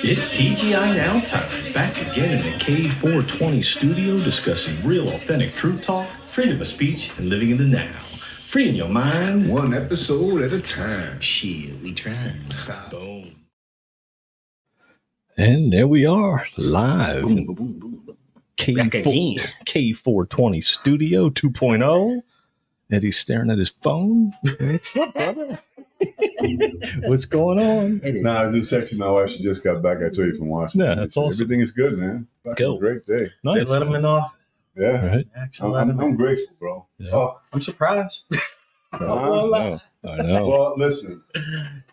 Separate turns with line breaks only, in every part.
It's TGI Now time. Back again in the K420 studio discussing real authentic truth talk, freedom of speech, and living in the now. Freeing your mind.
One episode at a time.
Shit, we trying.
Boom.
And there we are, live.
Boom, boom, boom, boom.
K420 Studio 2.0. Eddie's staring at his phone. What's up, brother? What's going on?
Nah, I was just texting my wife. She just got back. I told you from Washington.
Yeah, that's awesome.
Everything is good, man.
Go.
Great day.
Nice.
They let him in off.
Yeah.
Right.
I'm grateful, bro.
Yeah.
Oh,
I'm surprised.
I know.
well, listen.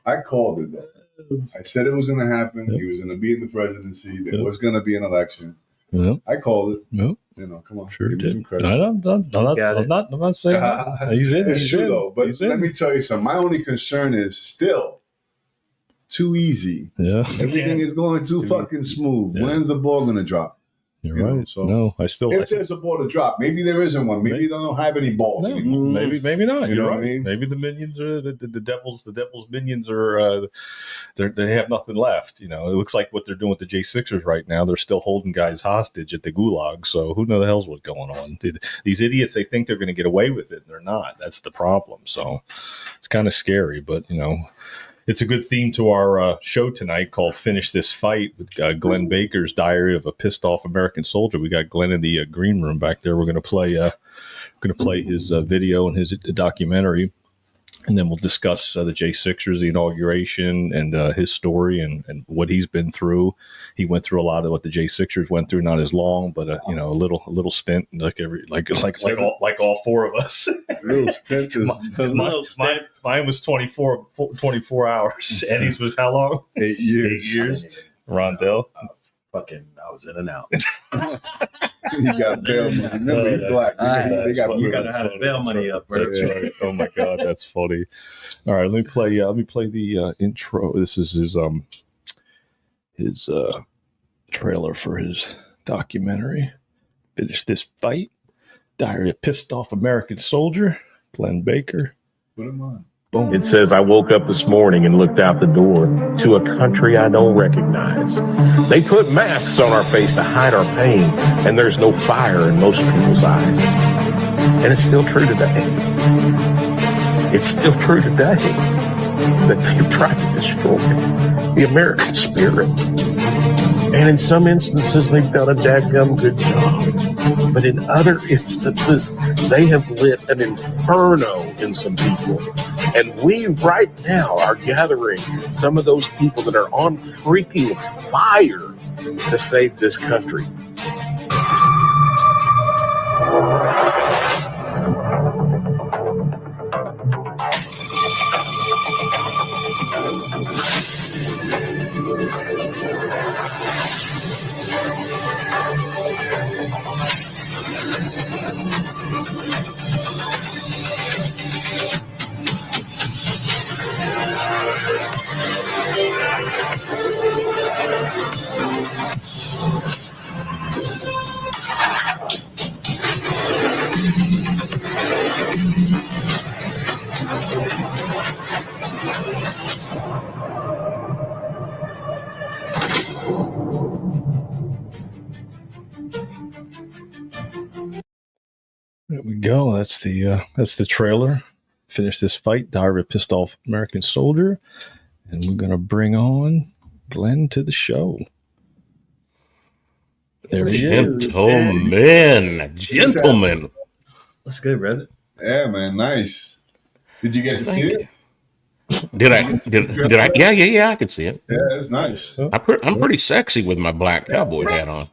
I called it, though. I said it was going to happen.
Yep.
He was going to be in the presidency. There
Yep.
was going to be an election.
Yep.
I called it.
Yep.
You know, come on.
Sure
give me
did.
some credit.
I'm not saying that. He's in.
It's
He's
true,
in.
though. But
He's in.
let me tell you something. My only concern is still too easy.
Yeah.
Everything is going too fucking smooth.
Yeah.
When's the ball going to drop?
You're
You know,
right.
so-
No, I
If there's a ball to drop, maybe there isn't one. Maybe they don't have any balls
no,
anymore.
maybe not.
You
You're
know
right.
what I mean?
Maybe the minions are the devil's minions are they have nothing left. You know, it looks like what they're doing with the J6'ERS right now. They're still holding guys hostage at the gulag. So who the hell's what's going on? These idiots, they think they're going to get away with it, and they're not. That's the problem. So it's kind of scary, but you know. It's a good theme to our show tonight called Finish This Fight with Glenn Baker's Diary of a Pissed Off American Soldier. We got Glenn in the green room back there. We're going to play his video and his documentary, and then we'll discuss the J6'ERS, the inauguration, and his story and what he's been through. He went through a lot of what the J6'ERS went through, not as long, but a little stint, like all four of us.
Real stint is
Mine was 24 hours. Eddie's was how long?
8 years.
8 years. Rondell.
Fucking, I was in and out.
He got bail money. Remember, he's black. They got
You gotta have the bail money up, bro.
That's right. Oh my God, that's funny. All right, let me play the intro. This is his trailer for his documentary. Finish This Fight. Diary of Pissed Off American Soldier. Glenn Baker.
Put him on.
Boom.
It says, I woke up this morning and looked out the door to a country I don't recognize. They put masks on our face to hide our pain, and there's no fire in most people's eyes. And it's still true today. It's still true today that they've tried to destroy the American spirit. And in some instances, they've done a dadgum good job. But in other instances, they have lit an inferno in some people. And we right now are gathering some of those people that are on freaking fire to save this country.
There we go. That's the trailer. Finish This Fight. Diary of a Pissed Off American Soldier. And we're gonna bring on Glenn to the show. There he is.
Gentlemen.
That's good, brother.
Yeah, man. Nice. Did you get to see it?
Did I? Yeah, I could see it.
Yeah, it's nice.
I'm pretty sexy with my black cowboy hat on.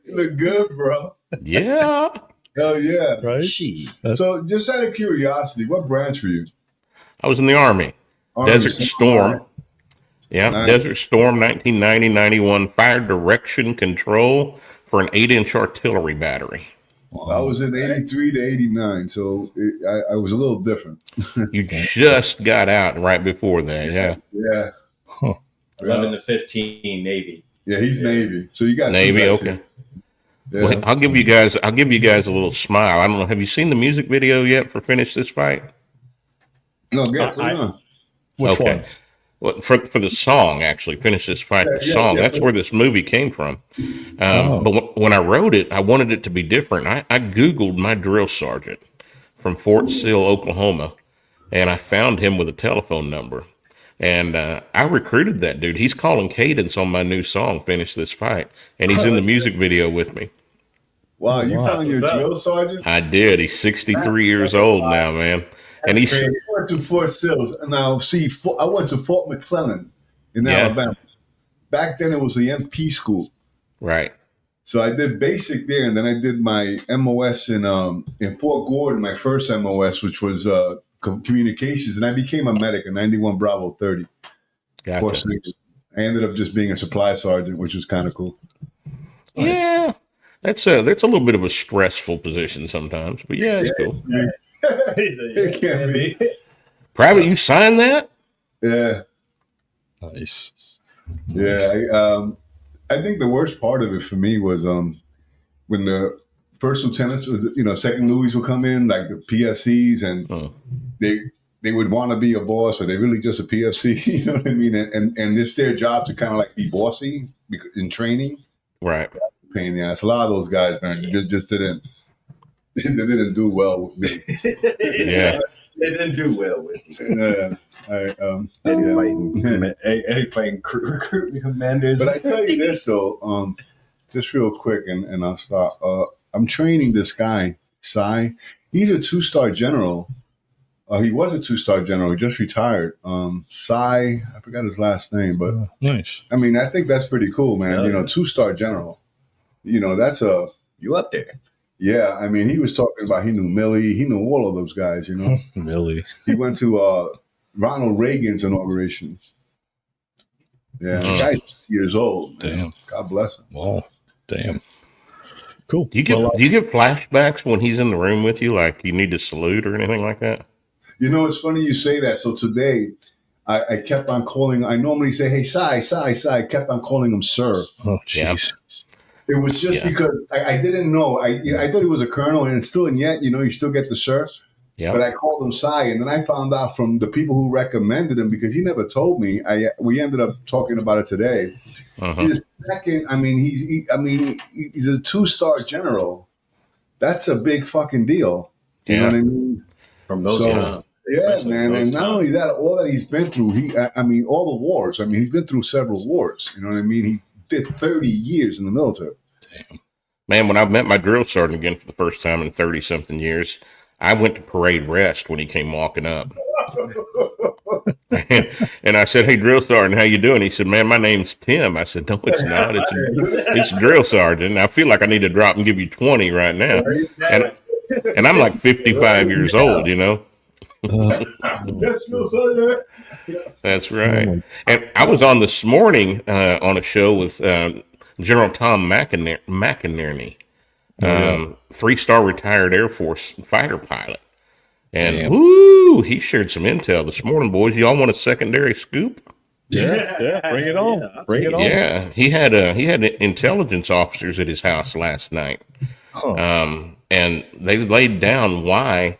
You look good, bro.
Yeah.
Hell yeah.
Right?
She.
So, just out of curiosity, what branch were you?
I was in the Army. Desert
Army.
Storm. Yeah,
Nice.
Desert Storm 1990-91 fire direction control for an 8-inch artillery battery.
I was in 83 to 89, so I was a little different.
You just got out right before that, yeah.
Yeah.
Huh.
11 to 15 Navy.
Yeah, he's Navy. So you got
Navy,
two guys
okay.
here. Yeah.
Well, I'll give you guys a little smile. I don't know. Have you seen the music video yet for Finish This Fight?
No, get it.
Which
Okay.
one?
Well, for the song, actually, Finish This Fight, the song. That's where this movie came from. But when I wrote it, I wanted it to be different. I Googled my drill sergeant from Fort Sill, Oklahoma, and I found him with a telephone number. And I recruited that dude. He's calling cadence on my new song, Finish This Fight. And he's in the music video with me.
Wow, you found your drill sergeant?
I did. He's 63 years old now, man. And he's
I went to Fort Sills. Now, see, I went to Fort McClellan in Alabama. Back then, it was the MP school.
Right.
So I did basic there, and then I did my MOS in Fort Gordon, my first MOS, which was communications, and I became a medic, a 91 Bravo 30.
Gotcha.
I ended up just being a supply sergeant, which was kind of cool.
Yeah. That's a little bit of a stressful position sometimes, but yeah, it's cool.
It can be.
Private, you signed that?
Yeah.
Nice.
Yeah. I think the worst part of it for me was when the first lieutenants, second Louis would come in, like the PFCs, and they would want to be a boss, but they're really just a PFC. You know what I mean? And it's their job to kind of like be bossy in training.
Right.
Pain in the ass. A lot of those guys, man, just didn't do well with me.
Yeah.
They didn't do well with me. Eddie playing recruitment commanders.
But I tell you this though, just real quick, and I'll stop. I'm training this guy, Cy. He's a 2-star general. He was a 2-star general. He just retired. Cy, I forgot his last name, but
Nice.
I mean, I think that's pretty cool, man. 2-star general. That's
You up there?
Yeah, I mean, he was talking about he knew Millie, he knew all of those guys,
Millie.
He went to Ronald Reagan's inauguration. Yeah, the guy's years old. Man.
Damn.
God bless him.
Well, damn. Cool.
Do you get flashbacks when he's in the room with you, like you need to salute or anything like that?
It's funny you say that. So today, I kept on calling. I normally say, "Hey, Cy." I kept on calling him Sir.
Oh, jeez.
It was just because I didn't know. I thought he was a colonel, and still, and yet, you still get the Sir.
Yeah.
But I called him Cy, and then I found out from the people who recommended him, because he never told me. We ended up talking about it today. His second, he's a 2-star general. That's a big fucking deal. You know what I mean?
From those times.
Yeah, man. And not only that, all that he's been through, all the wars. He's been through several wars. You know what I mean? He did 30 years in the military.
Damn.
Man, when I met my drill sergeant again for the first time in 30-something years, I went to parade rest when he came walking up. And I said, "Hey, drill sergeant, how you doing?" He said, "Man, my name's Tim." I said, "No, it's not. It's drill sergeant. I feel like I need to drop and give you 20 right now." And I'm like 55 years old, That's right. And I was on this morning on a show with General Tom McInerney, 3-star retired Air Force fighter pilot. And woo, he shared some intel this morning, boys. Y'all want a secondary scoop?
Yeah. Bring it on. Bring it on.
Yeah, he had intelligence officers at his house last night, and they laid down why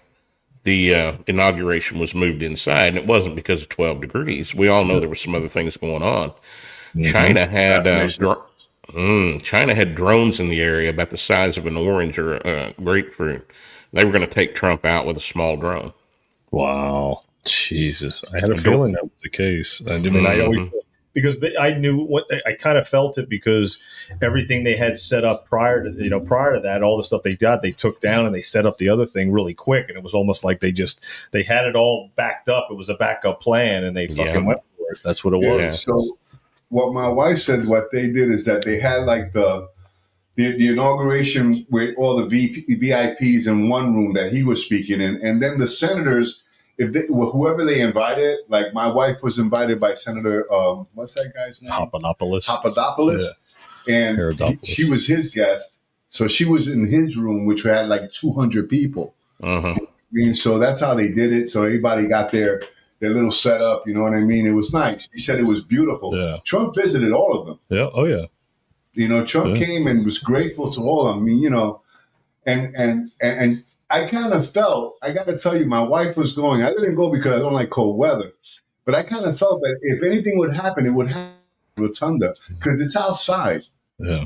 the inauguration was moved inside, and it wasn't because of 12 degrees. We all know there were some other things going on. China had China had drones in the area about the size of an orange or a grapefruit. They were going to take Trump out with a small drone.
Wow. Jesus. I had a feeling that was the case. I mean, I always, because I knew what I kind of felt it, because everything they had set up prior to that, all the stuff they got, they took down and they set up the other thing really quick. And it was almost like they had it all backed up. It was a backup plan and they fucking went for it. That's what it was.
Yeah.
So what my wife said, what they did is that they had like the inauguration with all the VIPs in one room that he was speaking in. And then the senators, whoever they invited, like my wife was invited by Senator, what's that guy's name? Papadopoulos. Yeah. And she was his guest. So she was in his room, which had like 200 people. I mean, so that's how they did it. So everybody got their little setup, you know what I mean? It was nice. He said it was beautiful. Yeah. Trump visited all of them.
Yeah. Oh, yeah.
Trump came and was grateful to all of them. I mean, and I kind of felt, I got to tell you, my wife was going. I didn't go because I don't like cold weather, But I kind of felt that if anything would happen, it would happen to Rotunda because it's outside.
Yeah.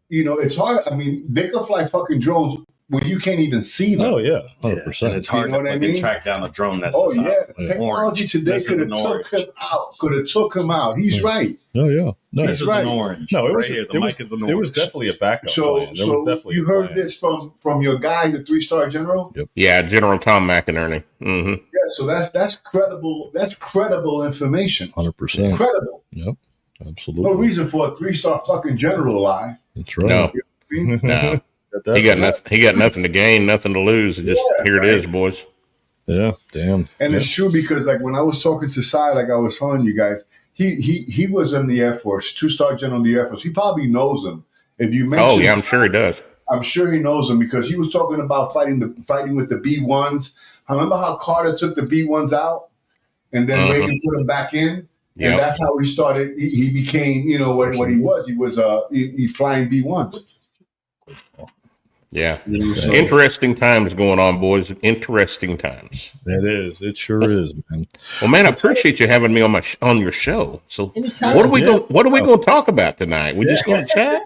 You know, it's hard. I mean, they could fly fucking drones where you can't even see them.
Oh yeah,
And
100%.
it's hard
You know
to
what I
fucking
mean?
track down a drone that's
Oh
the size
yeah,
of
technology
orange.
today
This
could
is
have
an
took
orange.
him out. Could have took him out. He's right.
Oh yeah. No,
This
He's
is
right.
an orange.
No, it was
right here. The
it
mic
was,
is an
it
orange.
was definitely a backup
So,
plan. There was definitely
you
a
heard
plan.
this from your guy, the 3-star general.
Yeah, General Tom McInerney. Mm-hmm.
Yeah, so that's credible. That's credible information.
100%.
Credible.
Yep.
No
Absolutely.
reason for a 3-star fucking general to lie.
That's right.
No,
You know what I mean?
no. He got nothing. He got nothing to gain, nothing to lose. Just here it is, boys.
Yeah. Damn.
And
yeah.
it's true because like when I was talking to Cy, like I was telling you guys, he was in the Air Force, 2-star general in the Air Force. He probably knows him. If you mention,
Oh yeah, I'm sure he does.
I'm sure he knows him because he was talking about fighting with the B-1s. I remember how Carter took the B-1s out and then Reagan put them back in.
Yeah.
And that's how he started. He became, you know, what he was. He was he flying B-1s.
Yeah.
So-
Interesting times going on, boys. Interesting times.
It is. It sure is, man.
Well, man, I appreciate you having me on on your show. So,
Anytime.
what are we going to talk about tonight? We just going to chat.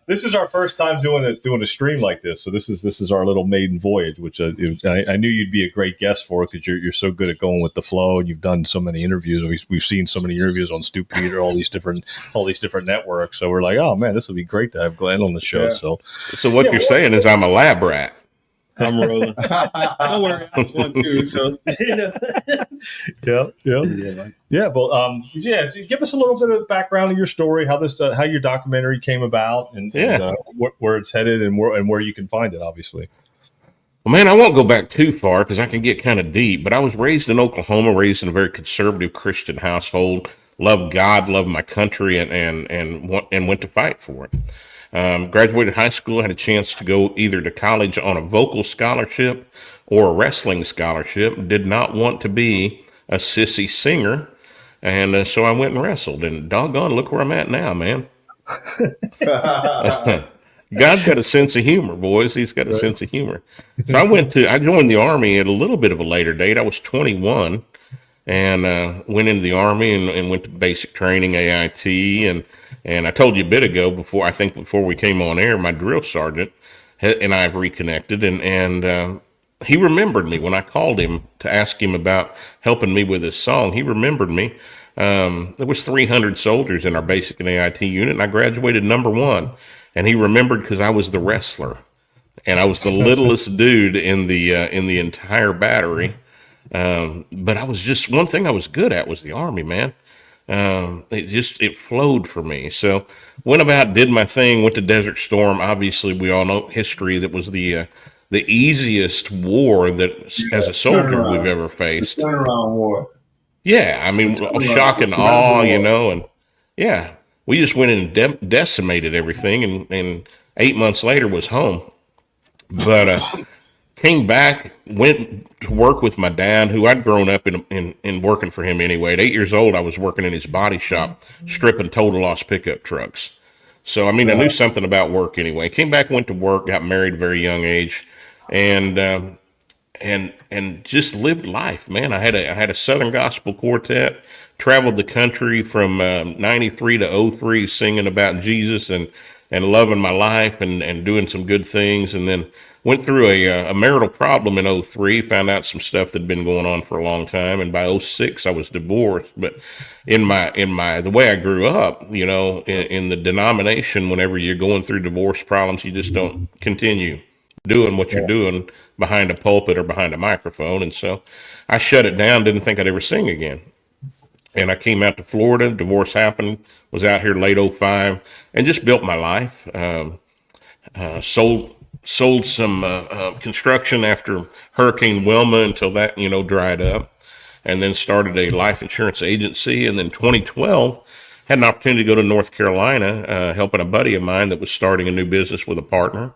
This is our first time doing a stream like this. So this is our little maiden voyage, which I knew you'd be a great guest for because you're so good at going with the flow and you've done so many interviews. We've seen so many interviews on Stu Peter, all these different networks. So we're like, oh man, this would be great to have Glenn on the show.
Yeah.
So what you're saying is I'm a lab rat.
I'm rolling. Don't worry, I was one too. So
Yeah. Well, give us a little bit of background of your story, how your documentary came about, and where it's headed, and where you can find it. Obviously.
Well, man, I won't go back too far because I can get kind of deep. But I was raised in Oklahoma, raised in a very conservative Christian household. Loved God, loved my country, and went to fight for it. Graduated high school, had a chance to go either to college on a vocal scholarship or a wrestling scholarship. Did not want to be a sissy singer, and so I went and wrestled. And doggone, look where I'm at now, man. God's got a sense of humor, boys. He's got a sense of humor. So I joined the Army at a little bit of a later date. I was 21 and went into the Army and went to basic training, AIT, and I told you a bit ago before we came on air, my drill sergeant and I have reconnected, and he remembered me when I called him to ask him about helping me with his song. He remembered me. There was 300 soldiers in our basic and AIT unit, and I graduated number 1. And he remembered because I was the wrestler, and I was the littlest dude in the entire battery. But I was just one thing I was good at was the Army, man. It flowed for me. So went about, did my thing, went to Desert Storm. Obviously, we all know history. That was the easiest war that as a soldier we've ever faced.
Turnaround war.
Yeah, I mean, shock and awe, and yeah, we just went in and decimated everything, and 8 months later was home. But came back, went to work with my dad, who I'd grown up in working for him anyway. At 8 years old, I was working in his body shop, stripping total loss pickup trucks. So, I mean, I knew something about work anyway. Came back, went to work, got married at a very young age, and just lived life, man. I had a Southern Gospel Quartet, traveled the country from 93 to 03 singing about Jesus and loving my life and doing some good things, and then went through a marital problem in 03, found out some stuff that had been going on for a long time, and by 06 I was divorced. But in the way I grew up, in the denomination, whenever you're going through divorce problems, you just don't continue doing what you're doing behind a pulpit or behind a microphone. And so I shut it down, didn't think I'd ever sing again. And I came out to Florida, divorce happened, was out here late 05, and just built my life. Sold some construction after Hurricane Wilma until that, dried up, and then started a life insurance agency. And then 2012, had an opportunity to go to North Carolina, helping a buddy of mine that was starting a new business with a partner.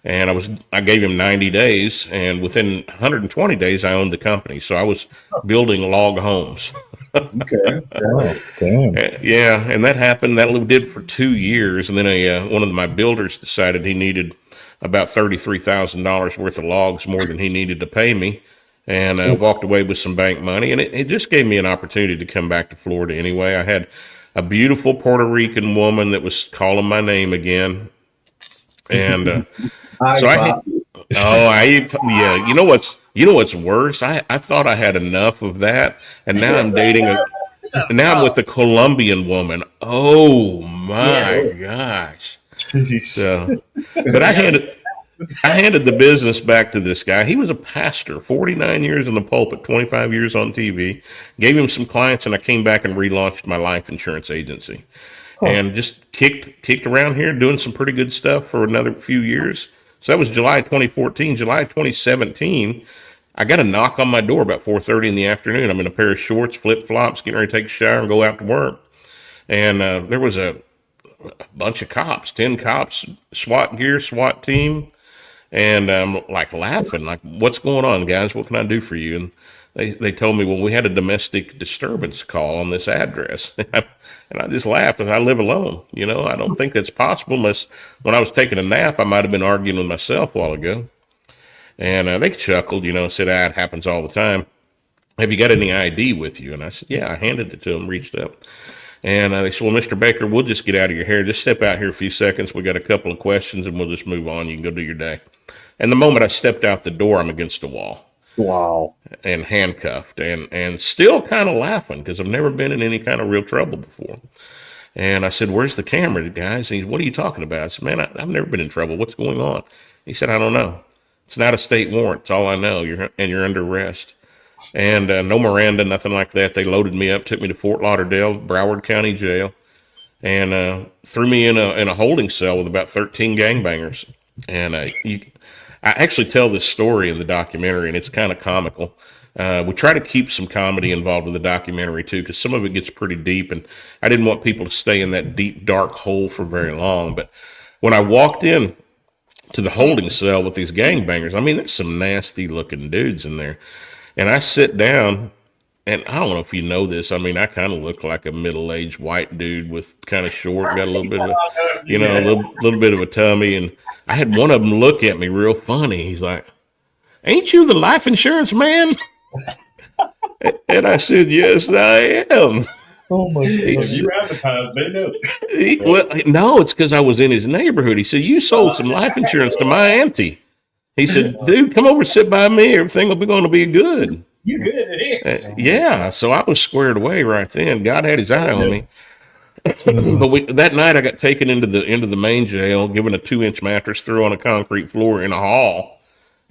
And I gave him 90 days, and within 120 days, I owned the company. So I was building log homes.
Okay.
Oh, damn.
Yeah, and that happened. That did for 2 years, and then one of my builders decided he needed about $33,000 worth of logs more than he needed to pay me, and walked away with some bank money. And it just gave me an opportunity to come back to Florida anyway. I had a beautiful Puerto Rican woman that was calling my name again. And yeah, you know what's worse? I thought I had enough of that. And now I'm I'm with a Colombian woman. Oh my gosh. So, but I handed the business back to this guy. He was a pastor, 49 years in the pulpit, 25 years on TV. Gave him some clients, and I came back and relaunched my life insurance agency. And just kicked around here doing some pretty good stuff for another few years. So that was July 2014. July 2017, I got a knock on my door about 4:30 in the afternoon. I'm in a pair of shorts, flip-flops, getting ready to take a shower and go out to work. And there was a bunch of cops, 10 cops, SWAT gear, SWAT team. And I'm like laughing, like, what's going on, guys? What can I do for you? And they told me, well, we had a domestic disturbance call on this address. And I just laughed. I live alone. You know, I don't think that's possible unless when I was taking a nap, I might have been arguing with myself a while ago. And they chuckled, you know, said, it happens all the time. Have you got any ID with you? And I said, yeah, I handed it to them, reached up. And they said, well, Mr. Baker, we'll just get out of your hair. Just step out here a few seconds. We got a couple of questions and we'll just move on. You can go do your day. And the moment I stepped out the door, I'm against a wall.
Wow.
And handcuffed and still kind of laughing because I've never been in any kind of real trouble before. And I said, where's the camera, guys? And he said, what are you talking about? I said, man, I've never been in trouble. What's going on? He said, I don't know. It's not a state warrant. It's all I know. You're under arrest. And no Miranda, nothing like that. They loaded me up, took me to Fort Lauderdale, Broward County Jail, and threw me in a holding cell with about 13 gangbangers. And I actually tell this story in the documentary, and it's kind of comical. We try to keep some comedy involved with the documentary, too, because some of it gets pretty deep, and I didn't want people to stay in that deep, dark hole for very long. But when I walked in to the holding cell with these gangbangers, I mean, there's some nasty-looking dudes in there. And I sit down, and I don't know if you know this. I mean, I kind of look like a middle-aged white dude with kind of short, got a little bit of, a little bit of a tummy, and I had one of them look at me real funny. He's like, ain't you the life insurance man? And I said, yes, I am.
Oh my God.
You advertise, they know.
Well, no, it's because I was in his neighborhood. He said, you sold some life insurance to my auntie. He said, dude, come over and sit by me. Everything will be going to be good.
You good at it.
Yeah. So I was squared away right then. God had his eye on me. But that night I got taken into the main jail, given a 2-inch mattress, threw on a concrete floor in a hall,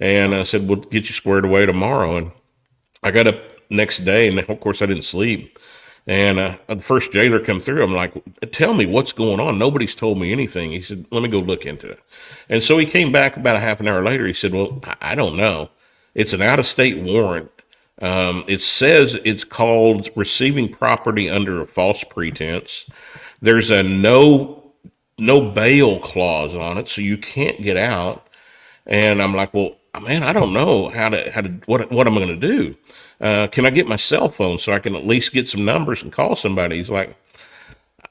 and I said, "We'll get you squared away tomorrow." And I got up next day, and of course I didn't sleep. And the first jailer come through. I'm like, "Tell me what's going on. Nobody's told me anything." He said, "Let me go look into it." And so he came back about a half an hour later. He said, "Well, I don't know. It's an out-of-state warrant. It says it's called receiving property under a false pretense. There's a no bail clause on it, so you can't get out." And I'm like, "Well, man, I don't know what am I going to do? Can I get my cell phone so I can at least get some numbers and call somebody?" He's like,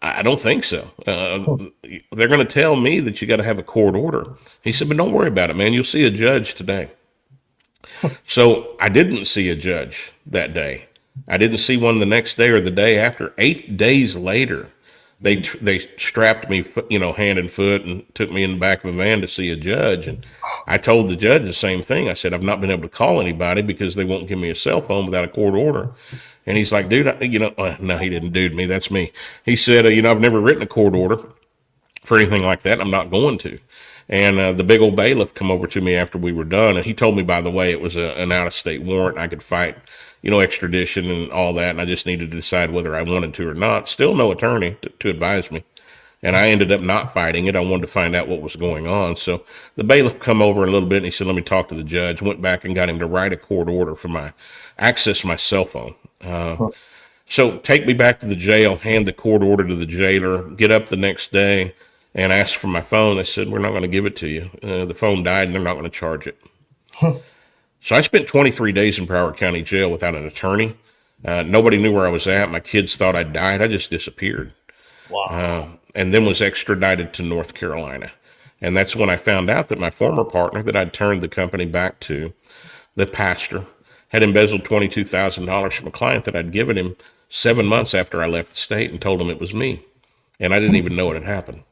"I don't think so. They're going to tell me that you got to have a court order." He said, "But don't worry about it, man. You'll see a judge today." So I didn't see a judge that day. I didn't see one the next day or the day after. 8 days later, they strapped me, hand and foot, and took me in the back of a van to see a judge. And I told the judge the same thing. I said, "I've not been able to call anybody because they won't give me a cell phone without a court order." And he's like, "Dude, no, he didn't dude me. That's me." He said, "I've never written a court order for anything like that. I'm not going to." And the big old bailiff come over to me after we were done, and he told me, by the way, it was an out-of-state warrant. I could fight, extradition and all that, and I just needed to decide whether I wanted to or not. Still no attorney to advise me, and I ended up not fighting it. I wanted to find out what was going on. So the bailiff come over in a little bit, and he said, "Let me talk to the judge." Went back and got him to write a court order for access my cell phone. So take me back to the jail, hand the court order to the jailer, get up the next day, and asked for my phone. They said, "We're not going to give it to you. The phone died, and they're not going to charge it." So I spent 23 days in Broward County Jail without an attorney. Nobody knew where I was at. My kids thought I died. I just disappeared.
Wow.
And then was extradited to North Carolina. And that's when I found out that my former partner that I'd turned the company back to, the pastor, had embezzled $22,000 from a client that I'd given him 7 months after I left the state and told him it was me. And I didn't even know it had happened.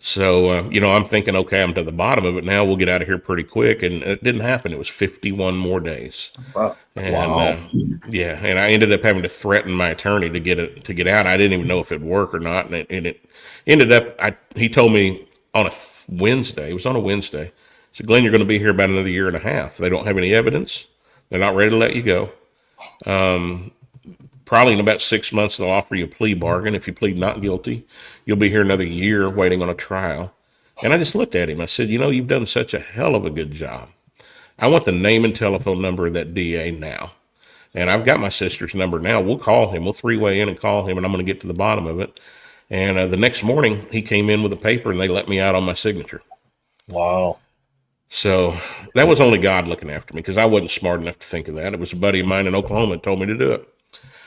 So, I'm thinking, okay, I'm to the bottom of it now. We'll get out of here pretty quick. And it didn't happen. It was 51 more days.
Wow.
And, and I ended up having to threaten my attorney to get out. I didn't even know if it'd work or not. And it ended up, he told me on a Wednesday, it was on a Wednesday, he said, Glenn, you're going to be here about another year and a half. They don't have any evidence. They're not ready to let you go. Probably in about 6 months, they'll offer you a plea bargain. If you plead not guilty, you'll be here another year waiting on a trial. And I just looked at him. I said, you've done such a hell of a good job. I want the name and telephone number of that DA now. And I've got my sister's number now. We'll call him. We'll three-way in and call him, and I'm going to get to the bottom of it. And the next morning, he came in with a paper, and they let me out on my signature.
Wow.
So that was only God looking after me, because I wasn't smart enough to think of that. It was a buddy of mine in Oklahoma that told me to do it.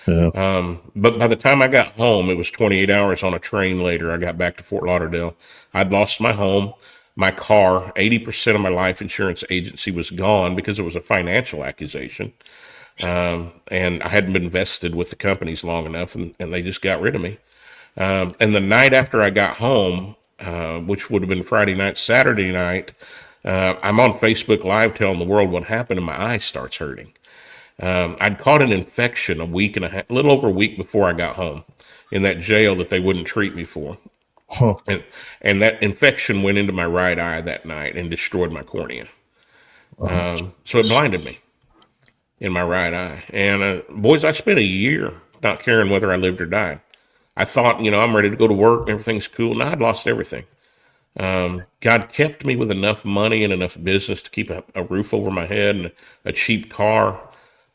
Yeah.
But by the time I got home, it was 28 hours on a train later. I got back to Fort Lauderdale. I'd lost my home, my car, 80% of my life insurance agency was gone because it was a financial accusation. And I hadn't been vested with the companies long enough, and they just got rid of me. And the night after I got home, which would have been Friday night, Saturday night, I'm on Facebook Live telling the world what happened, and my eye starts hurting. I'd caught an infection a little over a week before I got home in that jail that they wouldn't treat me for.
Huh.
And that infection went into my right eye that night and destroyed my cornea. So it blinded me in my right eye. And boys, I spent a year not caring whether I lived or died. I thought, I'm ready to go to work and everything's cool. Now I'd lost everything. God kept me with enough money and enough business to keep a roof over my head and a cheap car,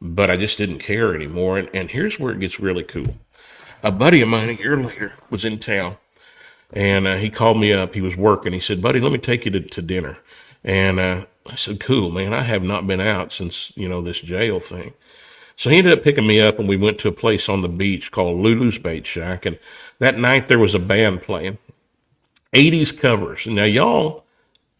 but I just didn't care anymore. And here's where it gets really cool. A buddy of mine a year later was in town, and he called me up. He was working. He said, buddy, let me take you to dinner. And I said, cool, man. I have not been out since, this jail thing. So he ended up picking me up, and we went to a place on the beach called Lulu's Bait Shack. And that night there was a band playing 80s covers. Now, y'all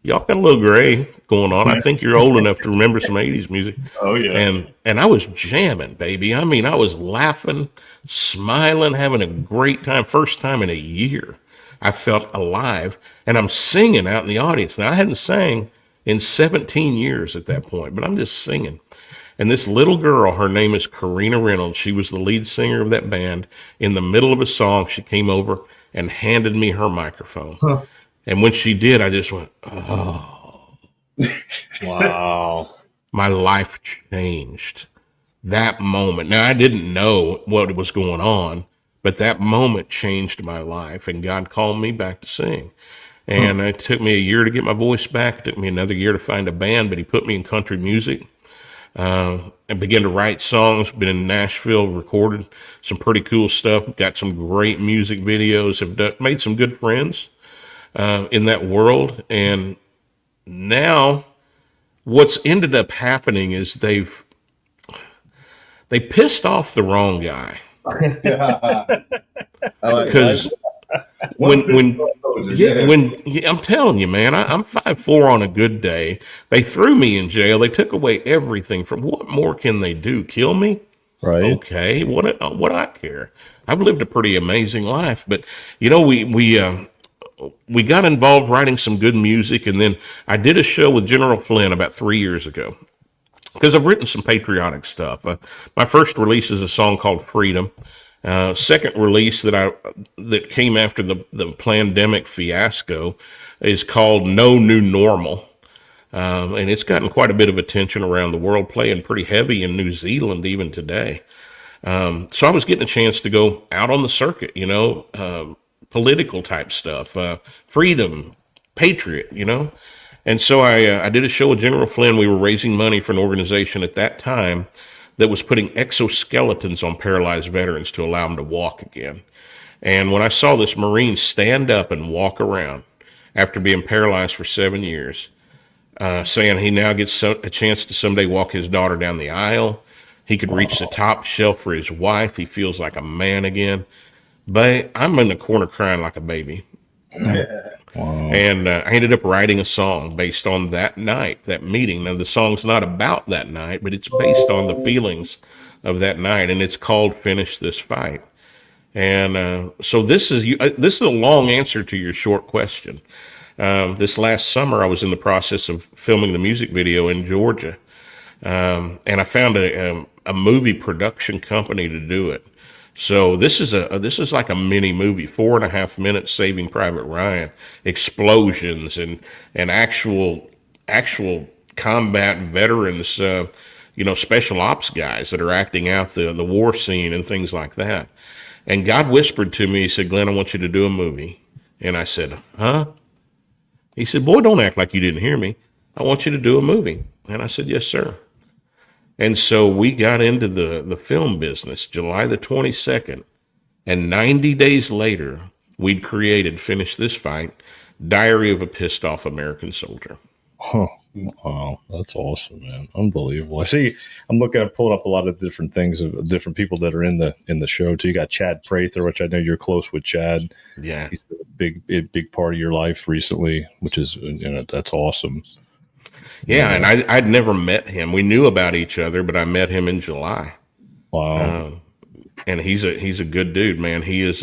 got a little gray going on. I think you're old enough to remember some 80s music.
Oh, yeah.
And I was jamming, baby. I mean, I was laughing, smiling, having a great time. First time in a year I felt alive. And I'm singing out in the audience. Now, I hadn't sang in 17 years at that point, but I'm just singing. And this little girl, her name is Karina Reynolds. She was the lead singer of that band. In the middle of a song, she came over and handed me her microphone. Huh. And when she did, I just went, oh.
Wow.
My life changed. That moment. Now, I didn't know what was going on, but that moment changed my life, and God called me back to sing. And it took me a year to get my voice back. It took me another year to find a band, but he put me in country music. And began to write songs. Been in Nashville, recorded some pretty cool stuff. Got some great music videos. Made some good friends in that world. And now, what's ended up happening is they pissed off the wrong guy. Because when I'm telling you, man, I'm 5'4" on a good day. They threw me in jail. They took away everything from. What more can they do? Kill me?
Right.
Okay. What I care? I've lived a pretty amazing life, but we got involved writing some good music, and then I did a show with General Flynn about 3 years ago because I've written some patriotic stuff. My first release is a song called Freedom. Second release that came after the pandemic fiasco is called No New Normal. And it's gotten quite a bit of attention around the world, playing pretty heavy in New Zealand even today. So I was getting a chance to go out on the circuit, political type stuff, freedom, patriot, And so I did a show with General Flynn. We were raising money for an organization at that time that was putting exoskeletons on paralyzed veterans to allow them to walk again. And when I saw this Marine stand up and walk around after being paralyzed for 7 years, saying he now gets a chance to someday walk his daughter down the aisle, he could reach the top shelf for his wife, he feels like a man again. But I'm in the corner crying like a baby.
Wow.
And I ended up writing a song based on that night, that meeting. Now, the song's not about that night, but it's based on the feelings of that night, and it's called Finish This Fight. And so this is a long answer to your short question. This last summer, I was in the process of filming the music video in Georgia, and I found a movie production company to do it. So this is like a mini movie, 4.5 minutes, Saving Private Ryan, explosions and actual combat veterans, special ops guys that are acting out the war scene and things like that. And God whispered to me, he said, "Glenn, I want you to do a movie." And I said, "Huh?" He said, "Boy, don't act like you didn't hear me. I want you to do a movie." And I said, "Yes, sir." And so we got into the film business July the 22nd. And 90 days later, we'd created Finish This Fight, Diary of a Pissed Off American Soldier.
Huh. Wow, that's awesome, man! Unbelievable. I see. I'm pulling up a lot of different things of different people that are in the show too. You got Chad Prather, which I know you're close with. Chad,
yeah,
he's been a big part of your life recently, which is that's awesome.
Yeah, and I'd never met him. We knew about each other, but I met him in July.
Wow,
and he's a good dude, man. He's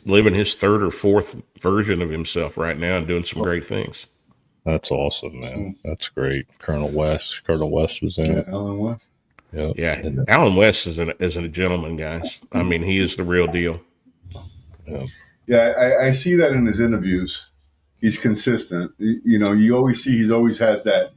living his third or fourth version of himself right now and doing some great things.
That's awesome, man. That's great. Colonel West was in it.
Alan West.
Yep. Yeah, Alan West is a gentleman, guys. I mean, he is the real deal.
Yeah, I see that in his interviews. He's consistent. You always see he always has that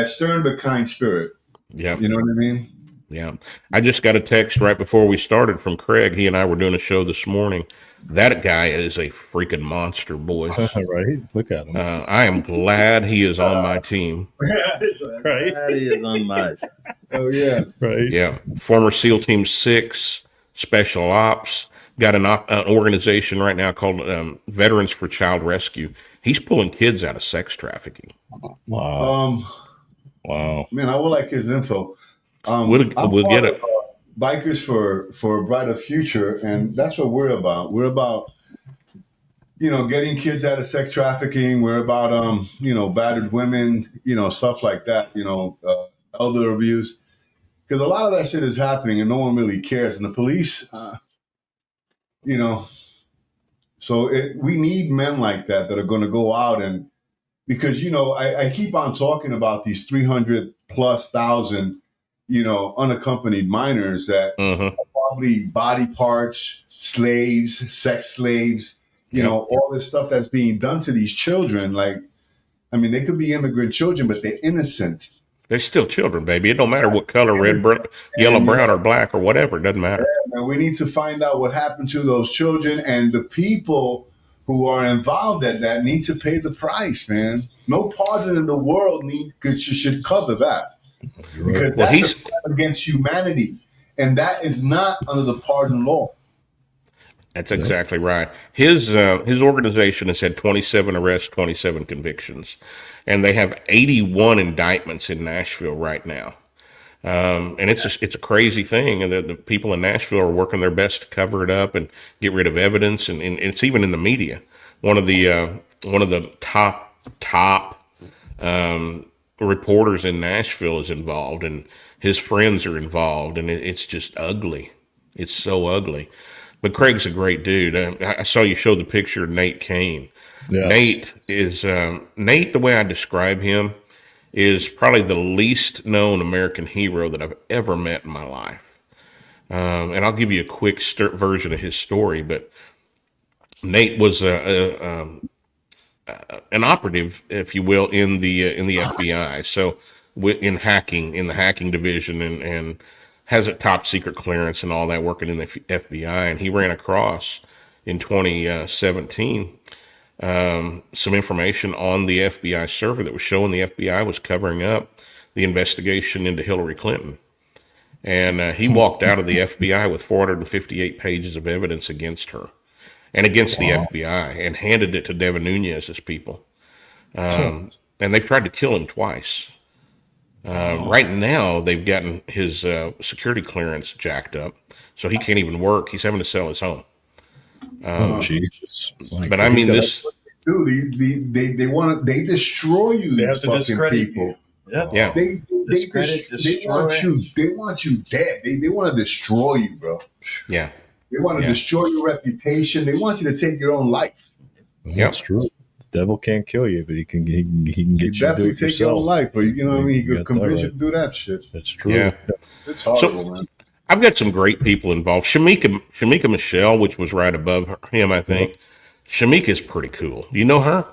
stern but kind spirit.
Yeah.
You know what I mean?
Yeah. I just got a text right before we started from Craig. He and I were doing a show this morning. That guy is a freaking monster, boys.
Right? Look at him.
I am glad he is on my team.
Right? He is on my side.
Oh, yeah.
Right.
Yeah. Former SEAL Team 6, Special Ops. Got an organization right now called Veterans for Child Rescue. He's pulling kids out of sex trafficking.
Wow. Wow.
Man, I would like his info.
We'll get it.
Bikers for a Brighter Future, and that's what we're about. We're about, getting kids out of sex trafficking. We're about, battered women, stuff like that, elder abuse. Because a lot of that shit is happening and no one really cares. And the police, so we need men like that are going to go out and, because, I keep on talking about these 300,000+ unaccompanied minors that are probably body parts, slaves, sex slaves, all this stuff that's being done to these children. Like, I mean, they could be immigrant children, but they're innocent.
They're still children, baby. It don't matter what color, red, yellow, brown, or black, or whatever. It doesn't matter.
And we need to find out what happened to those children, and the people who are involved in that need to pay the price, man. No pardon in the world should cover that. Because that's a crime against humanity, and that is not under the pardon law.
That's exactly right. His organization has had 27 arrests, 27 convictions, and they have 81 indictments in Nashville right now. And it's a crazy thing, and the people in Nashville are working their best to cover it up and get rid of evidence, and it's even in the media. One of the top reporters in Nashville is involved, and his friends are involved, and it's just ugly. It's so ugly. But Craig's a great dude. I saw you show the picture of Nate Kane. Yes. Nate, the way I describe him, is probably the least known American hero that I've ever met in my life. And I'll give you a quick version of his story, but Nate was an operative, if you will, in the FBI. So in the hacking division, and has a top secret clearance and all that, working in the FBI. And he ran across in 2017 some information on the FBI server that was showing the FBI was covering up the investigation into Hillary Clinton. And he walked out of the FBI with 458 pages of evidence against her and against the FBI, and handed it to Devin Nunes's people. And they've tried to kill him twice. Right now, they've gotten his security clearance jacked up, so he can't even work. He's having to sell his home.
Jesus.
But I mean,
Dude, they destroy you.
They
These
have to
fucking
discredit
people.
you. Yeah.
Yeah.
They
Discredit, destroy.
They want you dead. They want to destroy you, bro.
Yeah.
They want to
Yeah.
destroy your reputation. They want you to take your own life.
That's true. The devil can't kill you, but he can get
You
you to do
definitely
it
take your own
yourself.
life, but you know what I mean? He
You
could
got that
convince you
right.
to do that shit.
That's true.
Yeah.
It's horrible, man.
I've got some great people involved. Shamika Michelle, which was right above him, I think. Shamika's pretty cool. You know her?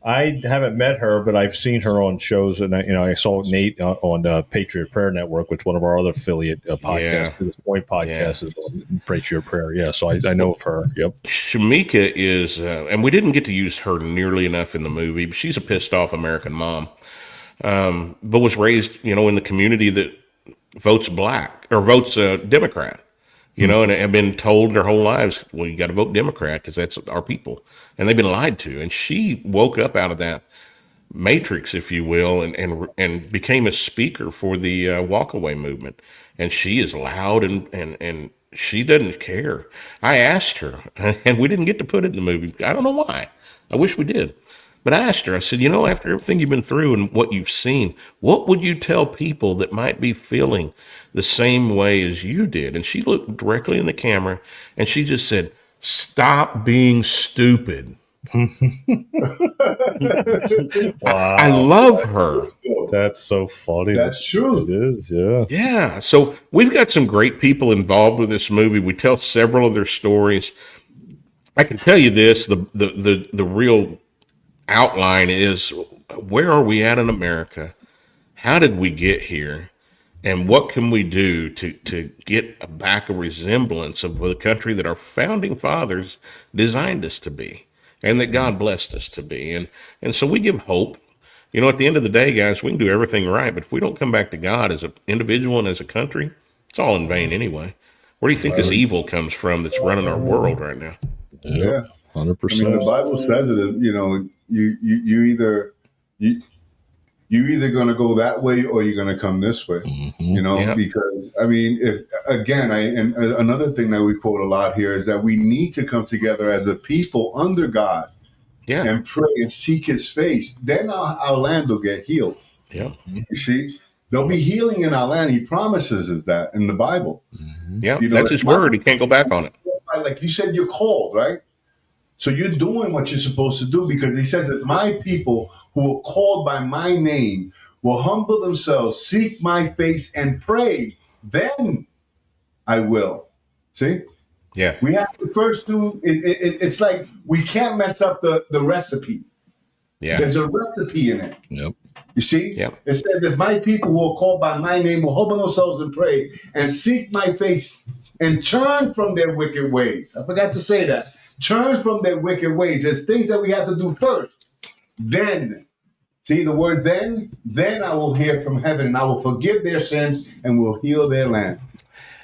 I haven't met her, but I've seen her on shows, and I saw Nate on Patriot Prayer Network, which one of our other affiliate podcasts,
Yeah.
To This Point podcast, is on Patriot Prayer. Yeah, so I know of her. Yep.
Shamika is, and we didn't get to use her nearly enough in the movie, but she's a pissed off American mom, but was raised, in the community that votes black or votes Democrat. And have been told their whole lives, well, you got to vote Democrat because that's our people. And they've been lied to. And she woke up out of that matrix, if you will, and became a speaker for the walkaway movement. And she is loud and she doesn't care. I asked her, and we didn't get to put it in the movie. I don't know why. I wish we did. But I asked her, I said, after everything you've been through and what you've seen, what would you tell people that might be feeling the same way as you did? And she looked directly in the camera and she just said, stop being stupid.
Wow.
I love her.
That's so funny.
That's true.
It is, yeah.
Yeah. So we've got some great people involved with this movie. We tell several of their stories. I can tell you this, the real outline is, where are we at in America? How did we get here? And what can we do to get back a resemblance of the country that our founding fathers designed us to be and that God blessed us to be? And so we give hope. At the end of the day, guys, we can do everything right, but if we don't come back to God as an individual and as a country, it's all in vain anyway. Where do you think this evil comes from that's running our world right now?
Yeah.
100%.
I mean, the Bible says it. You're either going to go that way or you're going to come this way.
Yeah.
Because I mean, and another thing that we quote a lot here is that we need to come together as a people under God, and pray and seek His face. Then our land will get healed.
Yeah.
You see, there'll be healing in our land. He promises us that in the Bible.
Yeah, that's His word. He can't go back on it.
Like you said, you're called, right? So you're doing what you're supposed to do, because He says, if my people who are called by my name will humble themselves, seek my face and pray, then I will. See?
Yeah.
We have to first do it. It's like we can't mess up the recipe.
Yeah.
There's a recipe in it.
Yep.
You see?
Yep.
It says, if my people who are called by my name will humble themselves and pray and seek my face and turn from their wicked ways. I forgot to say that. Turn from their wicked ways. There's things that we have to do first. Then, see the word then I will hear from heaven and I will forgive their sins and will heal their land.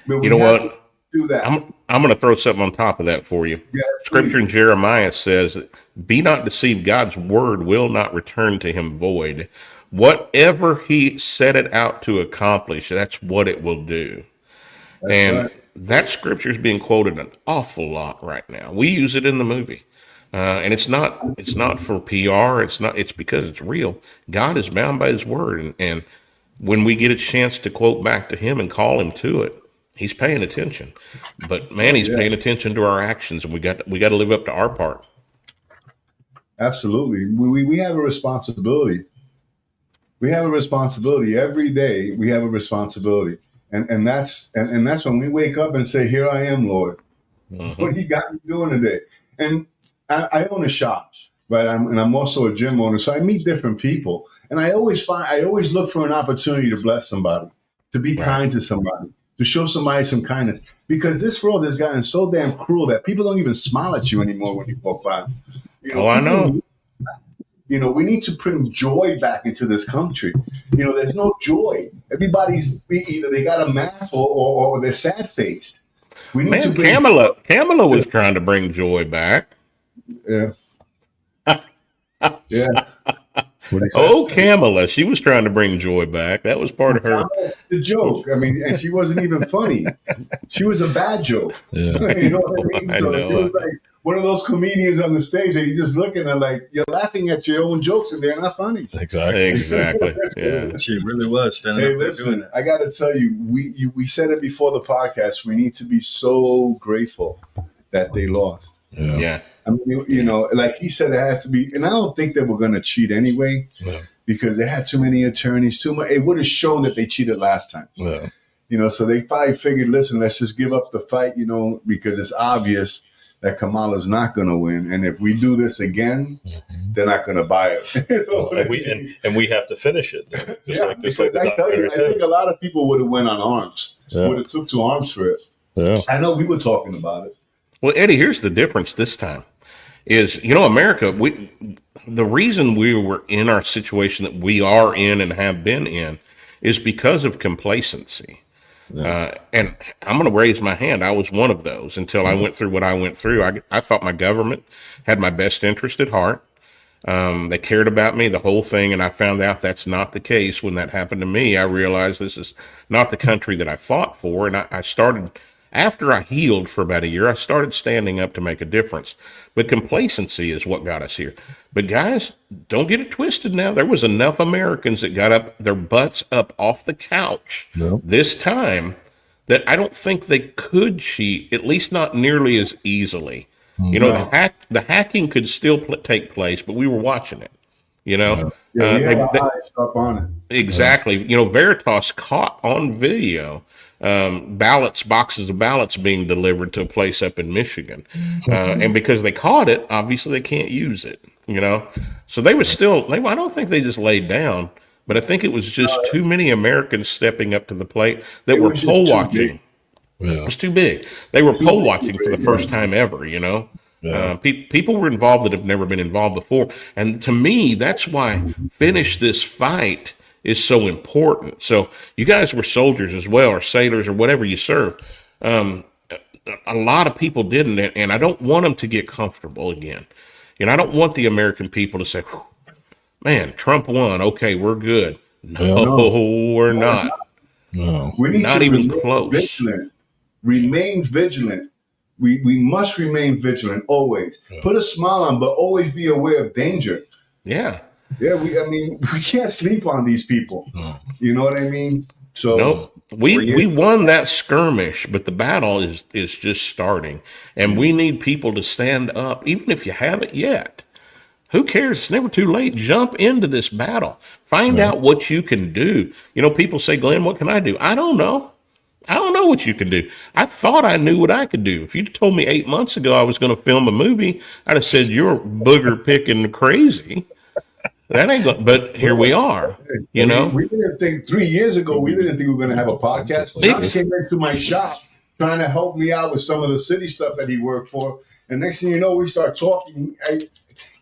But
You know what?
Do that.
I'm going to throw something on top of that for you.
Yeah,
Scripture in Jeremiah says, be not deceived, God's word will not return to Him void. Whatever He set it out to accomplish, that's what it will do. Right. That scripture is being quoted an awful lot right now. We use it in the movie. And it's not for PR. It's because it's real. God is bound by His word. And when we get a chance to quote back to Him and call Him to it, He's paying attention. But man, He's paying attention to our actions, and we got to live up to our part.
Absolutely. We have a responsibility. We have a responsibility every day. We have a responsibility. And that's when we wake up and say, here I am, Lord. Mm-hmm. What do you got me doing today? And I own a shop, right? I'm also a gym owner. So I meet different people. And I always look for an opportunity to bless somebody, to be kind to somebody, to show somebody some kindness. Because this world has gotten so damn cruel that people don't even smile at you anymore when you walk by.
I know.
We need to bring joy back into this country. There's no joy. Everybody's either they got a mask or they're sad faced.
Kamala was trying to bring joy back.
Yeah. Yeah.
Kamala, she was trying to bring joy back. That was part of her.
The joke. I mean, and she wasn't even funny. She was a bad joke.
Yeah.
You know what I mean? So it was like, one of those comedians on the stage that you're just looking at like you're laughing at your own jokes and they're not funny.
Exactly. Yeah.
She really was standing
Hey,
up there doing
listen,
it.
I got to tell you, we said it before the podcast. We need to be so grateful that they lost.
Yeah.
I mean, you know, like he said, it had to be, and I don't think they were going to cheat anyway because they had too many attorneys, too much. It would have shown that they cheated last time.
Yeah.
You know, so they probably figured, listen, let's just give up the fight, you know, because it's obvious that Kamala's not going to win. And if we do this again, they're not going to buy it. You know?
And we have to finish it. Just like the
I tell you, I think a lot of people would have went on arms, would have took to arms for it.
Yeah.
I know we were talking about it.
Well, Eddie, here's the difference this time is, you know, America, the reason we were in our situation that we are in and have been in is because of complacency. And I'm going to raise my hand. I was one of those until I went through what I went through. I thought my government had my best interest at heart. They cared about me, the whole thing. And I found out that's not the case. When that happened to me, I realized this is not the country that I fought for. And I started, after I healed for about a year, I started standing up to make a difference. But complacency is what got us here. But guys, don't get it twisted now. There was enough Americans that got up their butts up off the couch this time that I don't think they could cheat, at least not nearly as easily. You know, the hacking could still take place, but we were watching it. You know,
we had our eyes up on it.
Exactly. You know, Veritas caught on video boxes of ballots being delivered to a place up in Michigan. And because they caught it, obviously they can't use it, you know? So they were still, I don't think they just laid down, but I think it was just too many Americans stepping up to the plate that were poll watching. It was too big. They were poll watching for the first time ever, you know? People were involved that have never been involved before. And to me, that's why finish this fight is so important. So you guys were soldiers as well, or sailors, or whatever you served. A lot of people didn't, and I don't want them to get comfortable again. You know, I don't want the American people to say, man, Trump won. Okay, we're good. No, we're not.
No.
We need
Not
to
even
remain
close.
vigilant. Remain vigilant. We must remain vigilant always. Put a smile on, but always be aware of danger.
Yeah.
Yeah, we can't sleep on these people. You know what I mean? So
no, we won that skirmish, but the battle is just starting, and we need people to stand up, even if you haven't yet. Who cares? It's never too late. Jump into this battle. Find out what you can do. You know, people say, Glenn, what can I do? I don't know. I don't know what you can do. I thought I knew what I could do. If you'd told me 8 months ago I was going to film a movie, I'd have said, you're booger picking crazy. That ain't good, but here we are. You know,
we didn't think 3 years ago. We didn't think we were going to have a podcast. John came into my shop trying to help me out with some of the city stuff that he worked for, and next thing you know, we start talking.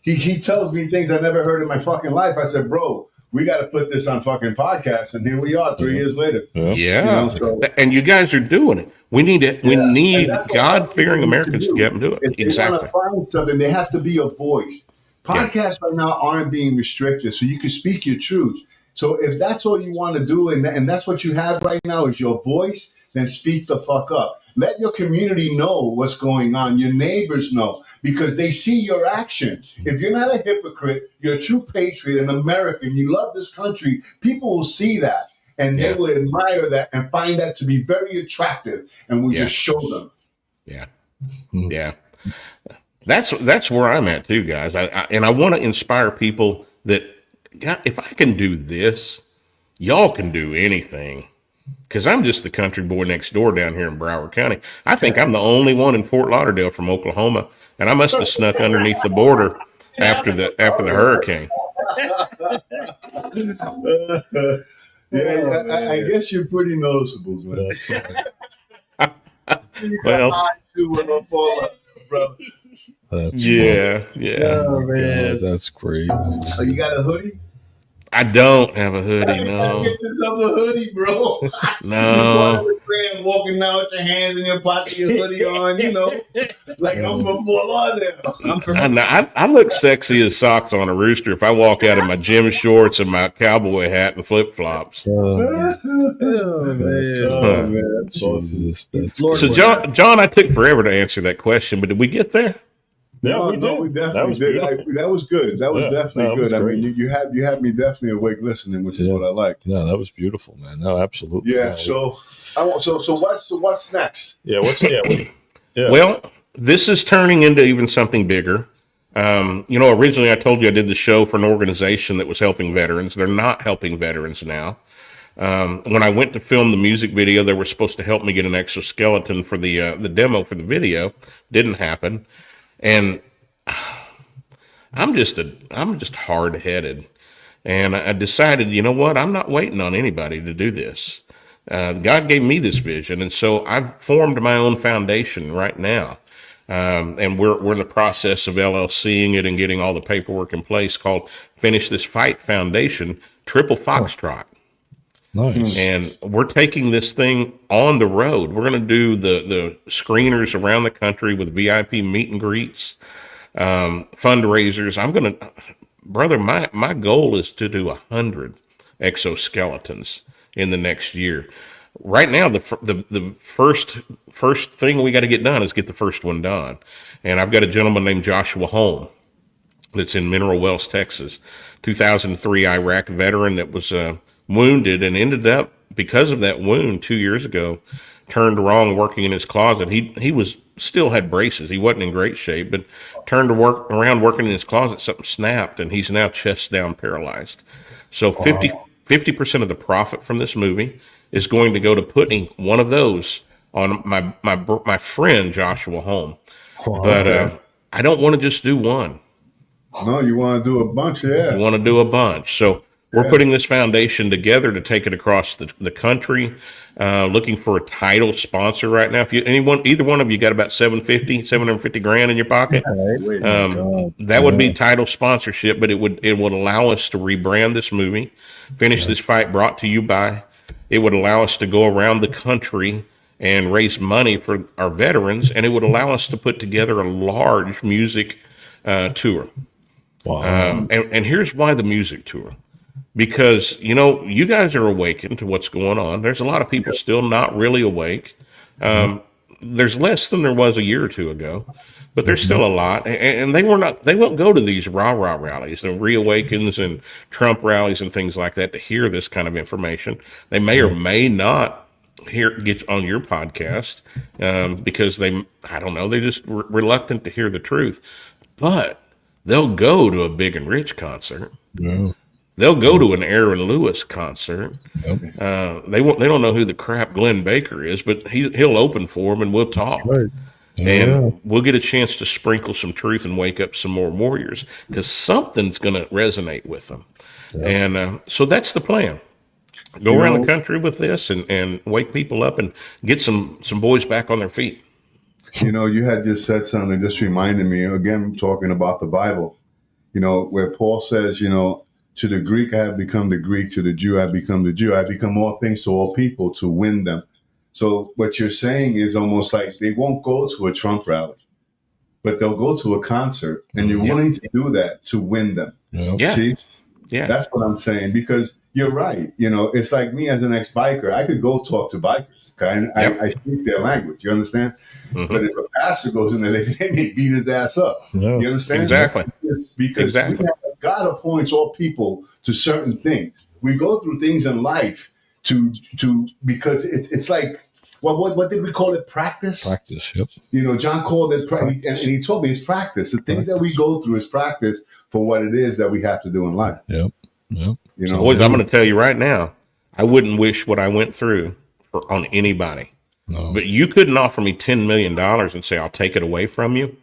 He tells me things I never heard in my fucking life. I said, bro, we got to put this on fucking podcast, and here we are 3 years later.
Yeah,
you know, so,
and you guys are doing it. We need it. We need God-fearing Americans to get them to do it.
If they want to find something, they have to be a voice. Podcasts right now aren't being restricted, so you can speak your truth. So if that's all you want to do, and that's what you have right now is your voice, then speak the fuck up. Let your community know what's going on. Your neighbors know, because they see your action. If you're not a hypocrite, you're a true patriot, an American, you love this country, people will see that, and they will admire that and find that to be very attractive, and we'll just show them.
Yeah. That's where I'm at too, guys. I want to inspire people that, God, if I can do this, y'all can do anything. Because I'm just the country boy next door down here in Broward County. I think I'm the only one in Fort Lauderdale from Oklahoma, and I must have snuck underneath the border after the hurricane.
I guess you're pretty noticeable, man.
Well, yeah.
Oh, man.
That's great.
So you got a hoodie?
I don't have a hoodie, no.
Get yourself a hoodie, bro.
No.
You walking out with your hands in your pocket, your hoodie on, you know, like I'm from Fort Lauderdale.
I look sexy as socks on a rooster if I walk out in my gym shorts and my cowboy hat and flip flops.
Man.
Jesus, that's
So, John, I took forever to answer that question, but did we get there?
Yeah,
we definitely did. That was good. That was definitely good. I mean, you had me definitely awake listening, which is what I like.
No, that was beautiful, man. No, absolutely.
Yeah.
No.
So what's next?
Yeah. Yeah.
Well, this is turning into even something bigger. Originally I told you I did the show for an organization that was helping veterans. They're not helping veterans now. When I went to film the music video, they were supposed to help me get an exoskeleton for the demo for the video. Didn't happen, and I'm just hard headed, and I decided, you know what? I'm not waiting on anybody to do this. God gave me this vision, and so I've formed my own foundation right now. And we're in the process of LLCing it and getting all the paperwork in place, called Finish This Fight Foundation, Triple Foxtrot.
Nice.
And we're taking this thing on the road. We're going to do the screeners around the country with VIP meet and greets, fundraisers. Brother, my goal is to do 100 exoskeletons in the next year. Right now, the first thing we got to get done is get the first one done. And I've got a gentleman named Joshua Holm that's in Mineral Wells, Texas, 2003 Iraq veteran that was wounded and ended up, because of that wound 2 years ago, turned wrong working in his closet. He was still had braces. He wasn't in great shape, but turned around working in his closet, something snapped, and he's now chest down paralyzed. So 50% of the profit from this movie is going to go to putting one of those on my friend Joshua Holm. But I don't want to just do one.
No, you want to do a bunch, yeah.
You want to do a bunch. So we're putting this foundation together to take it across the country, looking for a title sponsor right now. If either one of you got about $750 in your pocket, that would be title sponsorship, but it would allow us to rebrand this movie, Finish This Fight, brought to you by. It would allow us to go around the country and raise money for our veterans, and it would allow us to put together a large music tour.
Wow.
And here's why the music tour. Because, you guys are awakened to what's going on. There's a lot of people still not really awake. There's less than there was a year or two ago, but there's still a lot. And they won't go to these rah-rah rallies and reawakens and Trump rallies and things like that to hear this kind of information. They may or may not get on your podcast because they're just reluctant to hear the truth. But they'll go to a Big and Rich concert.
Yeah.
They'll go to an Aaron Lewis concert. They don't know who the crap Glenn Baker is, but he'll open for them and we'll talk. Right. Yeah. And we'll get a chance to sprinkle some truth and wake up some more warriors, because something's going to resonate with them. Yeah. And so that's the plan. Go around the country with this and wake people up and get some boys back on their feet.
You had just said something that just reminded me, again, talking about the Bible, where Paul says, to the Greek, I have become the Greek. To the Jew, I have become the Jew. I have become all things to all people to win them. So what you're saying is almost like they won't go to a Trump rally, but they'll go to a concert, and you're willing to do that to win them.
Yeah.
See?
Yeah.
That's what I'm saying, because you're right. It's like me as an ex-biker. I could go talk to bikers. Okay? I speak their language. You understand? Mm-hmm. But if a pastor goes in there, they may beat his ass up. Yeah. You understand?
Exactly.
Because God appoints all people to certain things. We go through things in life because it's like, what did we call it? Practice? Practice, yep. John called it practice, and he told me it's practice. The things that we go through is practice for what it is that we have to do in life.
Yep.
Boys, I'm going to tell you right now, I wouldn't wish what I went through on anybody. No. But you couldn't offer me $10 million and say, I'll take it away from you,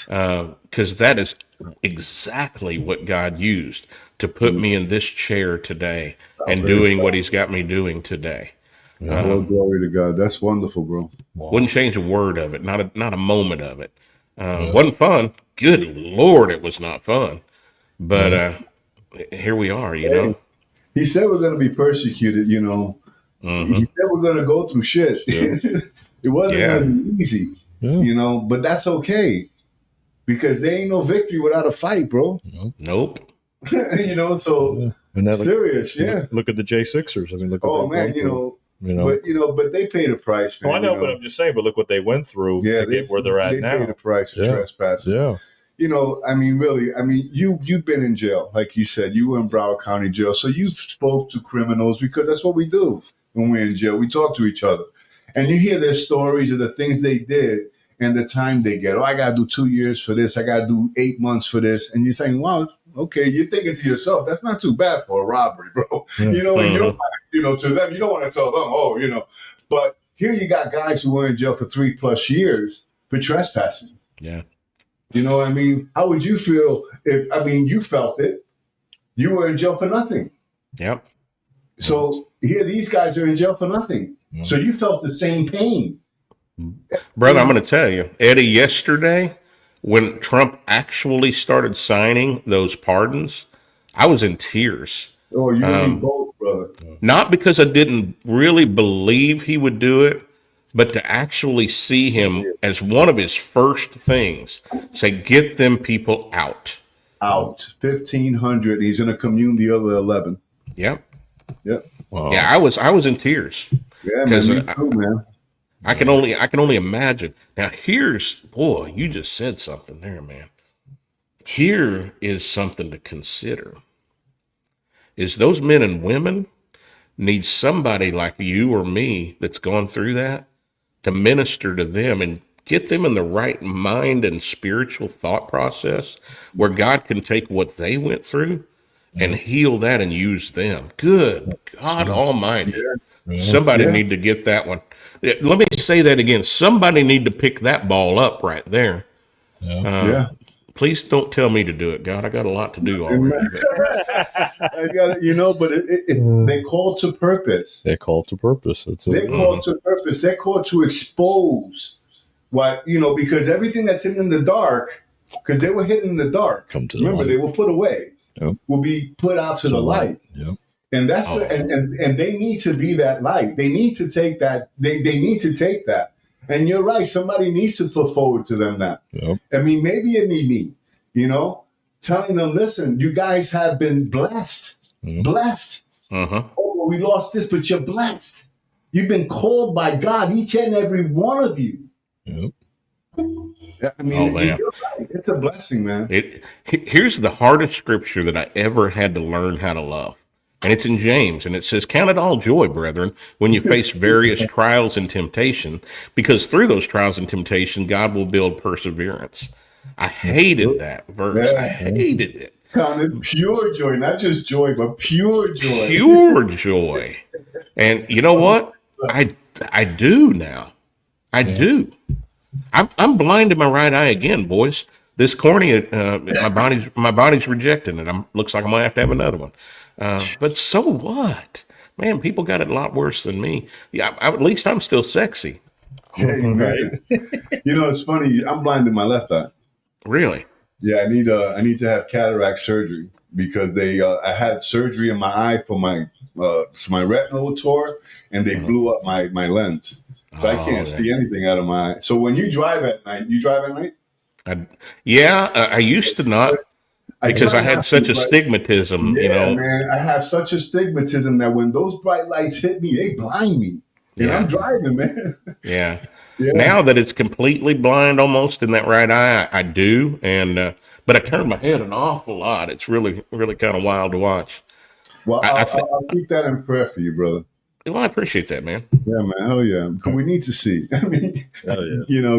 because that is exactly what God used to put me in this chair today and doing what he's got me doing today.
Well, glory to God. That's wonderful, bro.
Wow. Wouldn't change a word of it, not a moment of it. Wasn't fun. Good Lord, it was not fun. But here we are,
He said we're going to be persecuted, Mm-hmm. He said we're going to go through shit. Yeah. It wasn't going to be easy, but that's okay. Because there ain't no victory without a fight, bro.
Nope.
So serious,
Look at the J6'ERS. I mean, look
at but they paid a price, man.
I know, but I'm just saying. But look what they went through to get where they're at now.
They paid a price for trespassing. Yeah. I mean, really, I mean, you've been in jail, like you said, you were in Broward County Jail, so you spoke to criminals because that's what we do when we're in jail. We talk to each other, and you hear their stories of the things they did and the time they get. Oh, I gotta do 2 years for this. I gotta do 8 months for this, and you're saying, well, okay, you're thinking to yourself, that's not too bad for a robbery, bro. And you don't, to them, you don't want to tell them, but here you got guys who were in jail for 3+ years for trespassing.
Yeah.
You know what I mean? How would you feel you felt it. You were in jail for nothing.
Yep.
So here these guys are in jail for nothing. Mm-hmm. So you felt the same pain.
Brother, I'm going to tell you, Eddie, yesterday, when Trump actually started signing those pardons, I was in tears.
Oh, you and me both, brother.
Not because I didn't really believe he would do it, but to actually see him as one of his first things, say, get them people out.
Out. 1,500. He's going to commune the other 11.
Yep.
Wow.
Yeah, I was in tears.
Yeah, man, me too, man.
I can only imagine. Now, you just said something there, man. Here is something to consider. Is those men and women need somebody like you or me that's gone through that to minister to them and get them in the right mind and spiritual thought process where God can take what they went through and heal that and use them. Good God Almighty. Somebody need to get that one. Let me say that again. Somebody need to pick that ball up right there. Please don't tell me to do it, God. I got a lot to do already.
I got it, but they're called to purpose.
They're called to purpose.
They're called to purpose. They're called to expose what, because everything that's hidden in the dark, because they were hidden in the dark. Remember, they were put away. Yep. Will be put out to the light.
Yep.
And that's and they need to be that light. They need to take that. They need to take that. And you're right. Somebody needs to put forward to them that.
Yep.
I mean, maybe it be me, telling them, listen, you guys have been blessed. Mm-hmm. Blessed.
Uh-huh.
Oh, well, we lost this, but you're blessed. You've been called by God, each and every one of you.
Yep.
I mean, it's a blessing, man.
Here's the hardest scripture that I ever had to learn how to love. And it's in James, and it says, count it all joy, brethren, when you face various trials and temptation, because through those trials and temptation, God will build perseverance. I hated that verse. I hated it.
Count it pure joy, not just joy, but pure joy.
Pure joy. And you know what? I do now. I do. I'm blind in my right eye again, boys. This cornea, my body's rejecting it. Looks like I'm gonna have to have another one. But so what? Man, people got it a lot worse than me. Yeah, at least I'm still sexy.
Right? It's funny. I'm blind in my left eye.
Really?
Yeah, I need to have cataract surgery because I had surgery in my eye for my retinal tore, and they blew up my lens. So I can't see anything out of my eye. So when you drive at night,
I used to not because I had such astigmatism,
man, I have such astigmatism that when those bright lights hit me, they blind me. And I'm driving, man.
Yeah. Now that it's completely blind almost in that right eye, I do. And but I turn my head an awful lot. It's really, really kind of wild to watch.
Well, I'll keep that in prayer for you, brother.
Well, I appreciate that, man.
Yeah, man. Hell yeah. We need to see. I mean,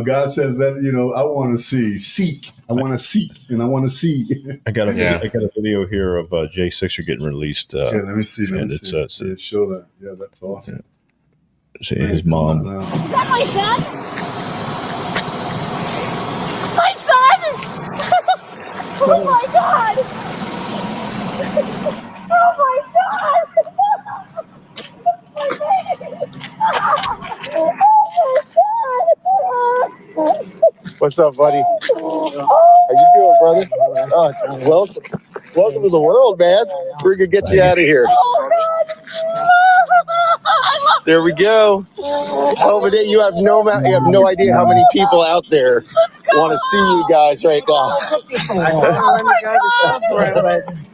God says that, I want to seek. I want to seek, and I want to see.
I got a video here of J6'ERS getting released.
Let me see. Show that. Yeah, that's awesome.
Yeah. See his mom.
Is that my son? My son! Oh my God! Oh my God!
What's up, buddy? How you doing, brother? Welcome to the world, man. We're gonna get you out of here. There we go. Elvin, you have no idea how many people out there want to see you guys right now.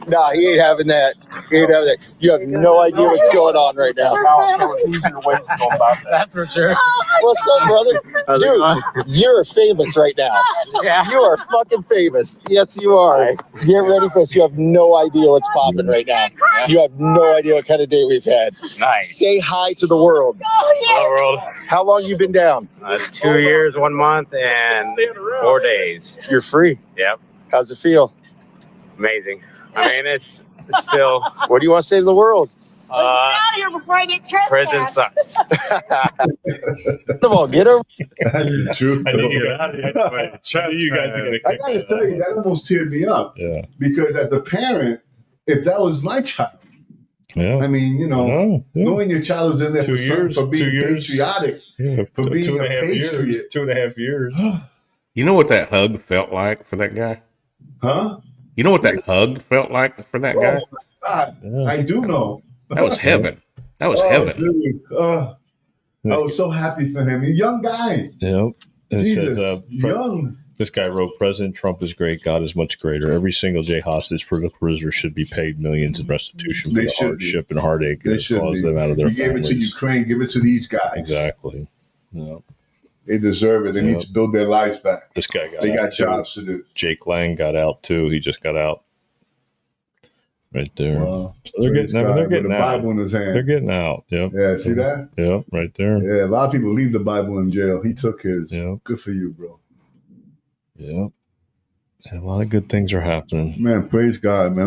Nah, he ain't having that. You have no idea what's going on right now.
That's for sure.
What's up, brother? Dude, you're famous right now.
Yeah.
You are fucking famous. Yes, you are. Get ready for us. You have no idea what's popping right now. You have no idea what kind of day we've had.
Nice.
Say hi to the world.
Hello, world.
How long you been down?
2 years, 1 month, and 4 days.
You're free.
Yep.
How's it feel?
Amazing. I mean, it's still.
What do you want to say to the world?
Get out of here before I get trespassed.
Prison sucks.
First of all, get over.
That's the truth.
I think
though.
you guys are going to
I gotta tell you, that almost teared me up.
Yeah.
Because as a parent, if that was my child,
Yeah.
I mean, knowing your child is in there
2 years,
for being
2 years.
patriotic,
Yeah.
for being a
2.5 years.
patriot.
2.5 years.
You know what that hug felt like for that guy?
Huh?
You know what that hug felt like for that guy?
Oh my God,
Yeah.
I do know.
That was heaven. That was heaven.
Dude. I was so happy for him. He's a young guy.
Yep. And it
Jesus,
said,
young.
this guy wrote, President Trump is great. God is much greater. Every single J hostage prisoner should be paid millions in restitution for
They
the
should
hardship and heartache
They
that
should
caused
be.
them out of their
You gave it
families.
to Ukraine. Give it to these guys.
Exactly. Yep.
They deserve it. They need
Yep.
to build their lives back.
This guy got
They
out
got
too.
jobs to do.
Jake Lang got out too. He just got out. Right there.
Wow.
So they're
Praise
getting,
God,
they're
with
getting
the
out.
Bible in his hand.
They're getting out. Yep.
Yeah, see that?
Yep. Right there.
Yeah, a lot of people leave the Bible in jail. He took his.
Yeah.
Good for you, bro.
Yep. A lot of good things are happening.
Man, praise God, man.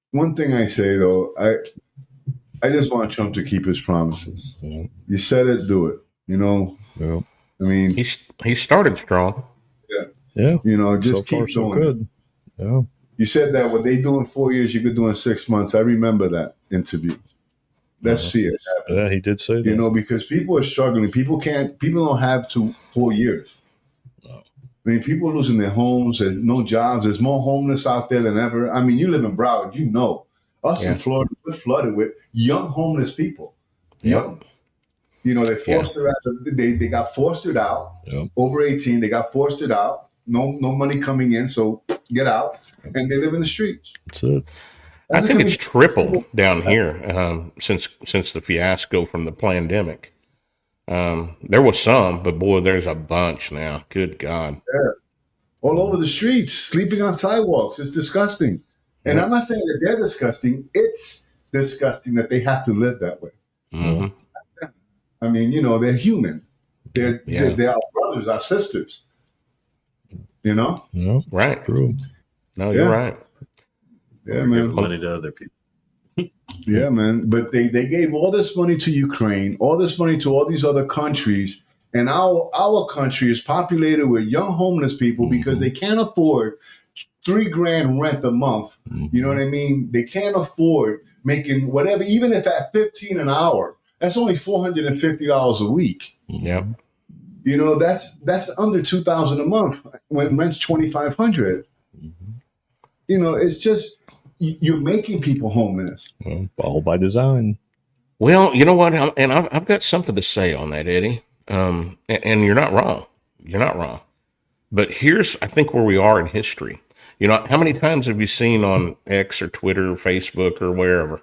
One thing I say though, I just want Trump to keep his promises.
Yeah.
You said it, do it.
Yep.
I mean,
He started strong.
Yeah.
just
So
keep
far, so
doing it.
good. Yeah.
You said that what they do in 4 years, you could do in 6 months. I remember that interview. Let's see it happen.
Yeah, he did say that.
Because people are struggling. People don't have 4 years.
No.
I mean, people are losing their homes. There's no jobs. There's more homeless out there than ever. I mean, you live in Broward, Us in Florida, we're flooded with young homeless people. Young. They fostered out. They got fostered out.
Yep.
Over 18, they got fostered out. No money coming in, so get out, and they live in the streets.
That's it.
I think it's tripled down here since the fiasco from the pandemic. There was some, but boy, there's a bunch now. Good God.
Yeah. All over the streets, sleeping on sidewalks. It's disgusting. And I'm not saying that they're disgusting. It's disgusting that they have to live that way.
Mm-hmm.
I mean, they're human. They're our brothers, our sisters.
Yeah.
Right.
True.
No, you're right.
Yeah, man.
Money to other people.
Yeah, man. But they gave all this money to Ukraine, all this money to all these other countries, and our country is populated with young homeless people because they can't afford $3,000 rent a month. You know what I mean? They can't afford making whatever, even if at $15 an hour. That's only $450 a week.
Yep.
That's under $2,000 a month when rent's $2,500. It's just you're making people homeless.
Well, all by design.
Well, you know what? I've got something to say on that, Eddie. And you're not wrong. You're not wrong. But here's, I think, where we are in history. How many times have you seen on X or Twitter or Facebook or wherever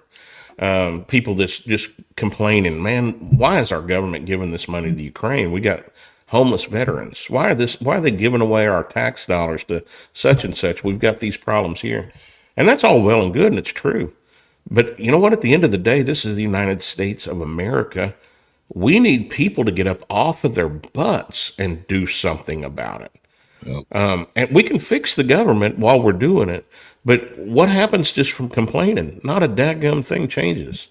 people just complaining, man, why is our government giving this money to the Ukraine? We got homeless veterans. Why are they giving away our tax dollars to such and such? We've got these problems here. And that's all well and good, and it's true. But you know what? At the end of the day, this is the United States of America. We need people to get up off of their butts and do something about it. Yep. And we can fix the government while we're doing it. But what happens just from complaining? Not a dadgum thing changes.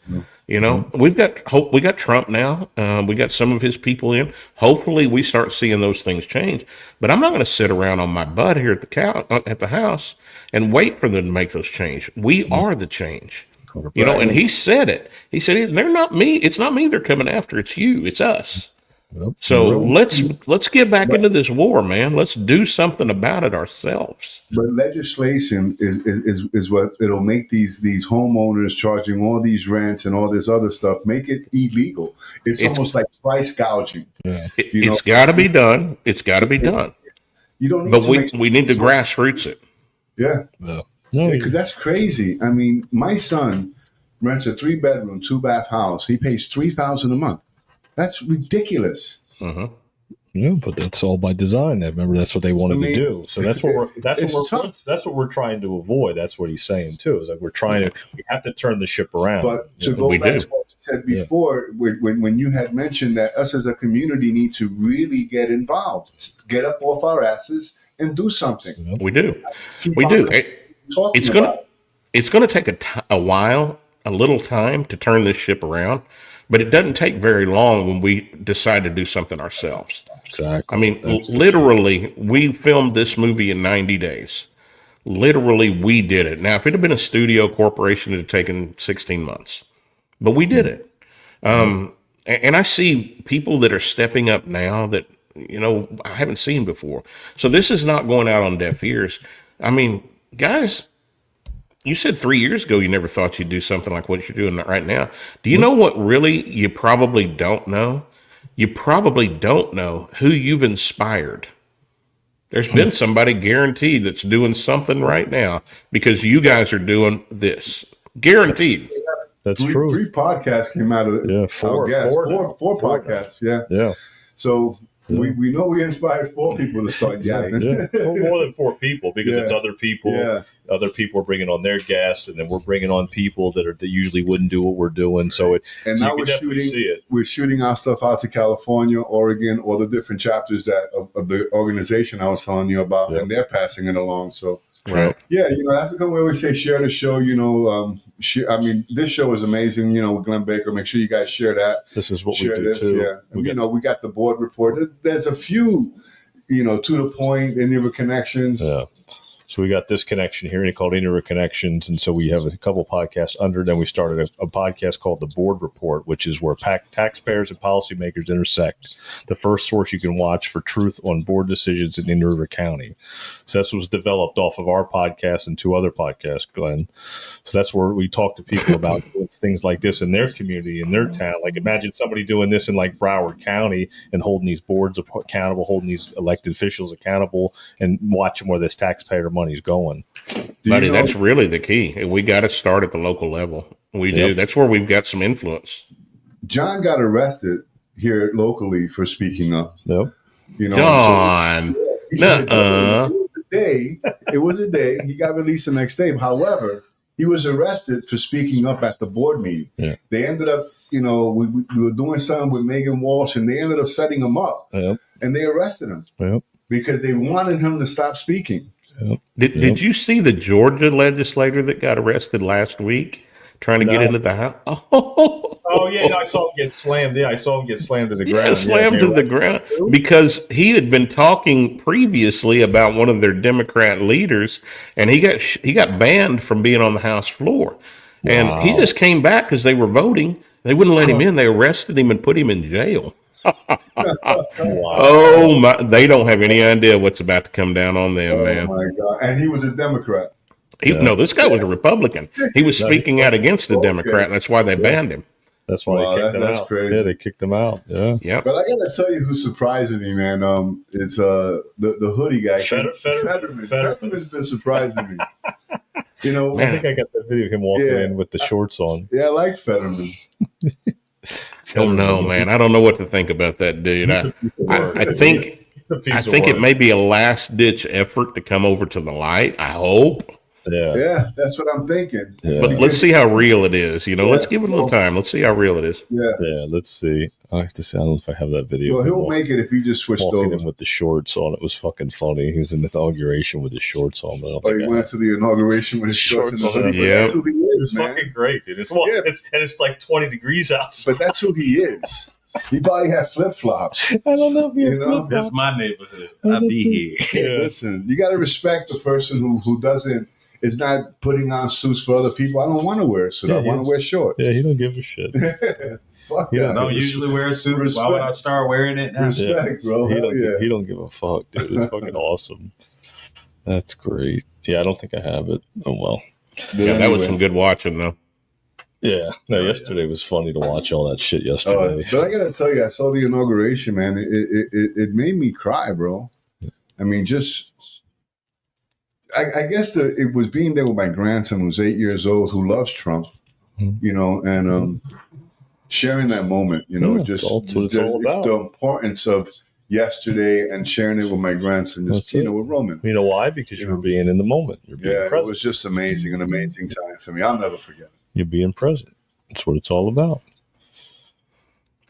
Yep. We've got Trump now. We got some of his people in. Hopefully, we start seeing those things change. But I'm not going to sit around on my butt here at the house and wait for them to make those change. We are the change. And he said it. He said, "They're not me. It's not me. They're coming after. It's you. It's us." Yep. So let's get back into this war, man. Let's do something about it ourselves.
But legislation is what it'll make these homeowners charging all these rents and all this other stuff, make it illegal. It's almost like price gouging.
Yeah. It's got to be done. It's got to be done.
You don't need
but
to
we need to grassroots it.
Yeah.
No,
because that's crazy. I mean, my son rents a 3-bedroom, 2-bath house. He pays $3,000 a month. That's ridiculous.
Mm-hmm.
Yeah, but that's all by design. Remember, that's what they wanted to do. So that's what we're trying to avoid. That's what he's saying too. Is like we have to turn the ship around.
But to go back to what you said before, when you had mentioned that us as a community need to really get involved, get up off our asses and do something.
We do. It's going to take a while, a little time to turn this ship around, but it doesn't take very long when we decide to do something ourselves.
Exactly.
I mean, literally, we filmed this movie in 90 days. Literally, we did it. Now, if it had been a studio corporation, it had taken 16 months. But we did it. And I see people that are stepping up now that, I haven't seen before. So this is not going out on deaf ears. I mean, guys, you said 3 years ago you never thought you'd do something like what you're doing right now. Do you know what really you probably don't know? You probably don't know who you've inspired. There's been somebody guaranteed that's doing something right now because you guys are doing this. Guaranteed.
That's true.
3 podcasts came out of it.
Yeah, four
podcasts. Yeah. So we know we inspired 4 people to start yapping.
More than 4 people because it's other people. Yeah. Other people are bringing on their guests, and then we're bringing on people that usually wouldn't do what we're doing. So
now we're shooting our stuff out to California, Oregon, all the different chapters of the organization I was telling you about, and they're passing it along. So.
Right.
Yeah, that's the way we always say share the show. I mean, this show is amazing. With Glenn Baker. Make sure you guys share that.
This is what we do too.
Yeah, we got the board report. There's a few, to the point, any connections.
Yeah. So we got this connection here, called Inner Connections, and so we have a couple podcasts under. Then we started a podcast called The Board Report, which is where taxpayers and policymakers intersect. The first source you can watch for truth on board decisions in Indian River County. So this was developed off of our podcast and 2 other podcasts, Glenn. So that's where we talk to people about things like this in their community, in their town. Like imagine somebody doing this in like Broward County and holding these boards accountable, holding these elected officials accountable, and watching where this taxpayer money is going.
Buddy, that's really the key. We got to start at the local level. We do. That's where we've got some influence.
John got arrested here locally for speaking up.
Yep.
John.
It was a day. He got released the next day. However, he was arrested for speaking up at the board meeting. Yeah. They ended up, we were doing something with Megan Walsh, and they ended up setting him up.
Yep.
And they arrested him because they wanted him to stop speaking.
Yep.
Did you see the Georgia legislator that got arrested last week trying to get into the house?
Oh yeah, no, I saw him get slammed. Yeah, I saw him get slammed to the ground.
Yeah, slammed to the ground because he had been talking previously about one of their Democrat leaders, and he got banned from being on the House floor. And he just came back because they were voting. They wouldn't let him in. They arrested him and put him in jail. Oh my! They don't have any idea what's about to come down on them, man.
Oh my God! And he was a Democrat.
No, this guy was a Republican. He was speaking out against a Democrat. That's why they banned him.
That's why they kicked him out. Crazy. Yeah, they kicked him out. Yeah.
Yep.
But I gotta tell you who's surprising me, man. It's the hoodie guy. Fetterman. Fetterman's been surprising me.
I think I got that video of him walking in with the shorts on.
Yeah, I like Fetterman.
Don't know, man. I don't know what to think about that dude. I think it may be a last ditch effort to come over to the light. I hope.
Yeah, that's what I'm thinking.
Yeah. But let's see how real it is. Let's give it a little time. Let's see how real it is.
Yeah. Let's see. I have to see. I don't know if I have that video.
Well, he'll make it if he just switched over.
Him with the shorts on. It was fucking funny. He was in the inauguration with his shorts on.
But he went to the inauguration with his shorts on.
Yeah,
that's who he is,
man. It's fucking great, dude. It's like 20 degrees outside.
But that's who he is. He probably had flip-flops.
I don't know if he had
That's my neighborhood. I'll be here.
Yeah. Listen, you got to respect the person who doesn't. Is not putting on suits for other people. I don't want to wear a suit. I want to wear shorts.
Yeah, he don't give a shit.
Fuck
that. I don't usually wear a suit. Respect. Why would I start wearing it now?
Respect, bro.
He don't give a fuck, dude. It's fucking awesome. That's great. Yeah, I don't think I have it. Oh, well.
Yeah, that was some good watching, though.
Yeah. No, yesterday was funny to watch all that shit yesterday.
But I got to tell you, I saw the inauguration, man. It made me cry, bro. I mean, just... I guess it was being there with my grandson, who's 8 years old, who loves Trump, and sharing that moment,
it's all about.
The importance of yesterday and sharing it with my grandson, with Roman.
You know why? Because you're being in the moment. You're being present.
It was just amazing, an amazing time for me. I'll never forget it.
You're being present. That's what it's all about.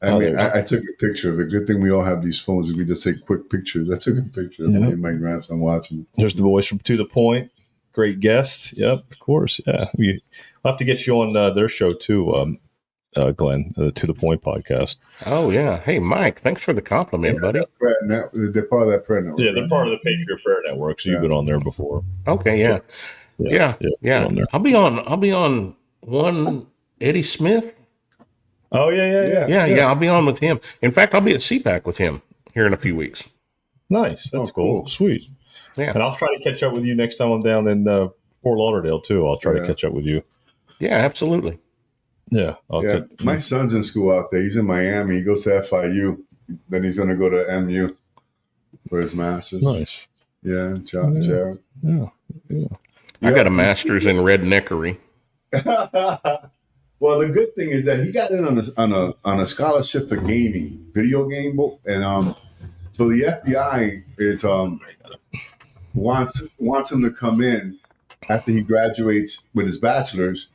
I mean, I took a picture of it. Good thing we all have these phones. We just take quick pictures. I took a picture of me and my grandson watching.
There's the boys from To The Point. Great guest. Yep, of course. Yeah. We'll have to get you on their show too, Glenn, To The Point podcast.
Oh, yeah. Hey, Mike, thanks for the compliment, buddy.
They're part of that prayer network.
Yeah, they're part of the Patriot Prayer Network, so you've been on there before.
Okay, yeah. I'll be on one Eddie Smith.
Oh, yeah.
I'll be on with him. In fact, I'll be at CPAC with him here in a few weeks.
Nice. That's cool. Sweet.
Yeah.
And I'll try to catch up with you next time I'm down in Fort Lauderdale, too. I'll try to catch up with you.
Yeah, absolutely.
Yeah.
My son's in school out there. He's in Miami. He goes to FIU. Then he's going to go to MU for his master's.
Nice.
Yeah, Jared.
Yeah.
I got a master's in redneckery.
Well, the good thing is that he got in on a scholarship for gaming, video game book, and so the FBI is wants him to come in after he graduates with his bachelor's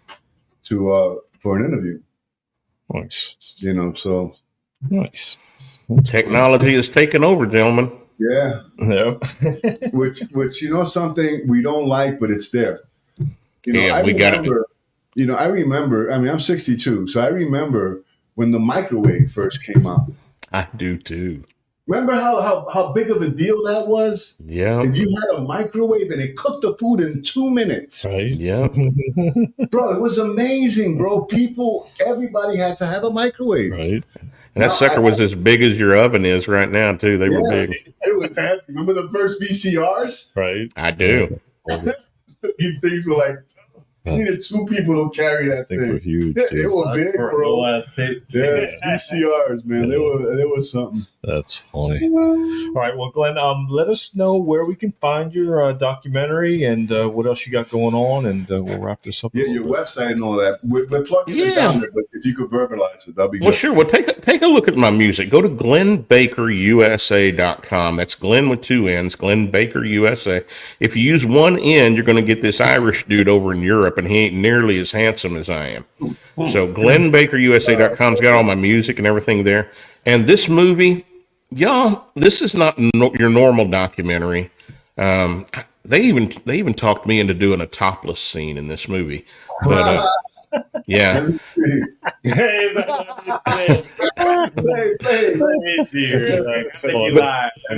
to for an interview.
Nice.
So
nice.
Technology is taking over, gentlemen.
Yeah.
Yep.
which something we don't like, but it's there.
We got it.
I remember, I'm 62, so I remember when the microwave first came out.
I do too.
Remember how big of a deal that was?
Yeah.
And you had a microwave and it cooked the food in 2 minutes.
Right.
Yeah.
Bro, it was amazing, bro. Everybody had to have a microwave.
Right.
And that sucker was as big as your oven is right now, too. They were big.
It was heavy. Remember the first VCRs?
Right.
I do.
These things were like, you needed 2 people to carry that thing.
They were huge.
They were big, bro. VCRs, man. They were something.
That's funny. All right. Well, Glenn, let us know where we can find your documentary and what else you got going on, and we'll wrap this up.
Yeah, your website and all that. We're plugging it down there, but if you could verbalize it, that'd be good.
Well, sure. Well, take a look at my music. Go to glennbakerusa.com. That's Glenn with 2 N's, Glenn Baker USA. If you use 1 N, you're going to get this Irish dude over in Europe, and he ain't nearly as handsome as I am. So glennbakerusa.com's got all my music and everything there. And this movie, y'all, this is not your normal documentary. They even talked me into doing a topless scene in this movie. But yeah.
Hey,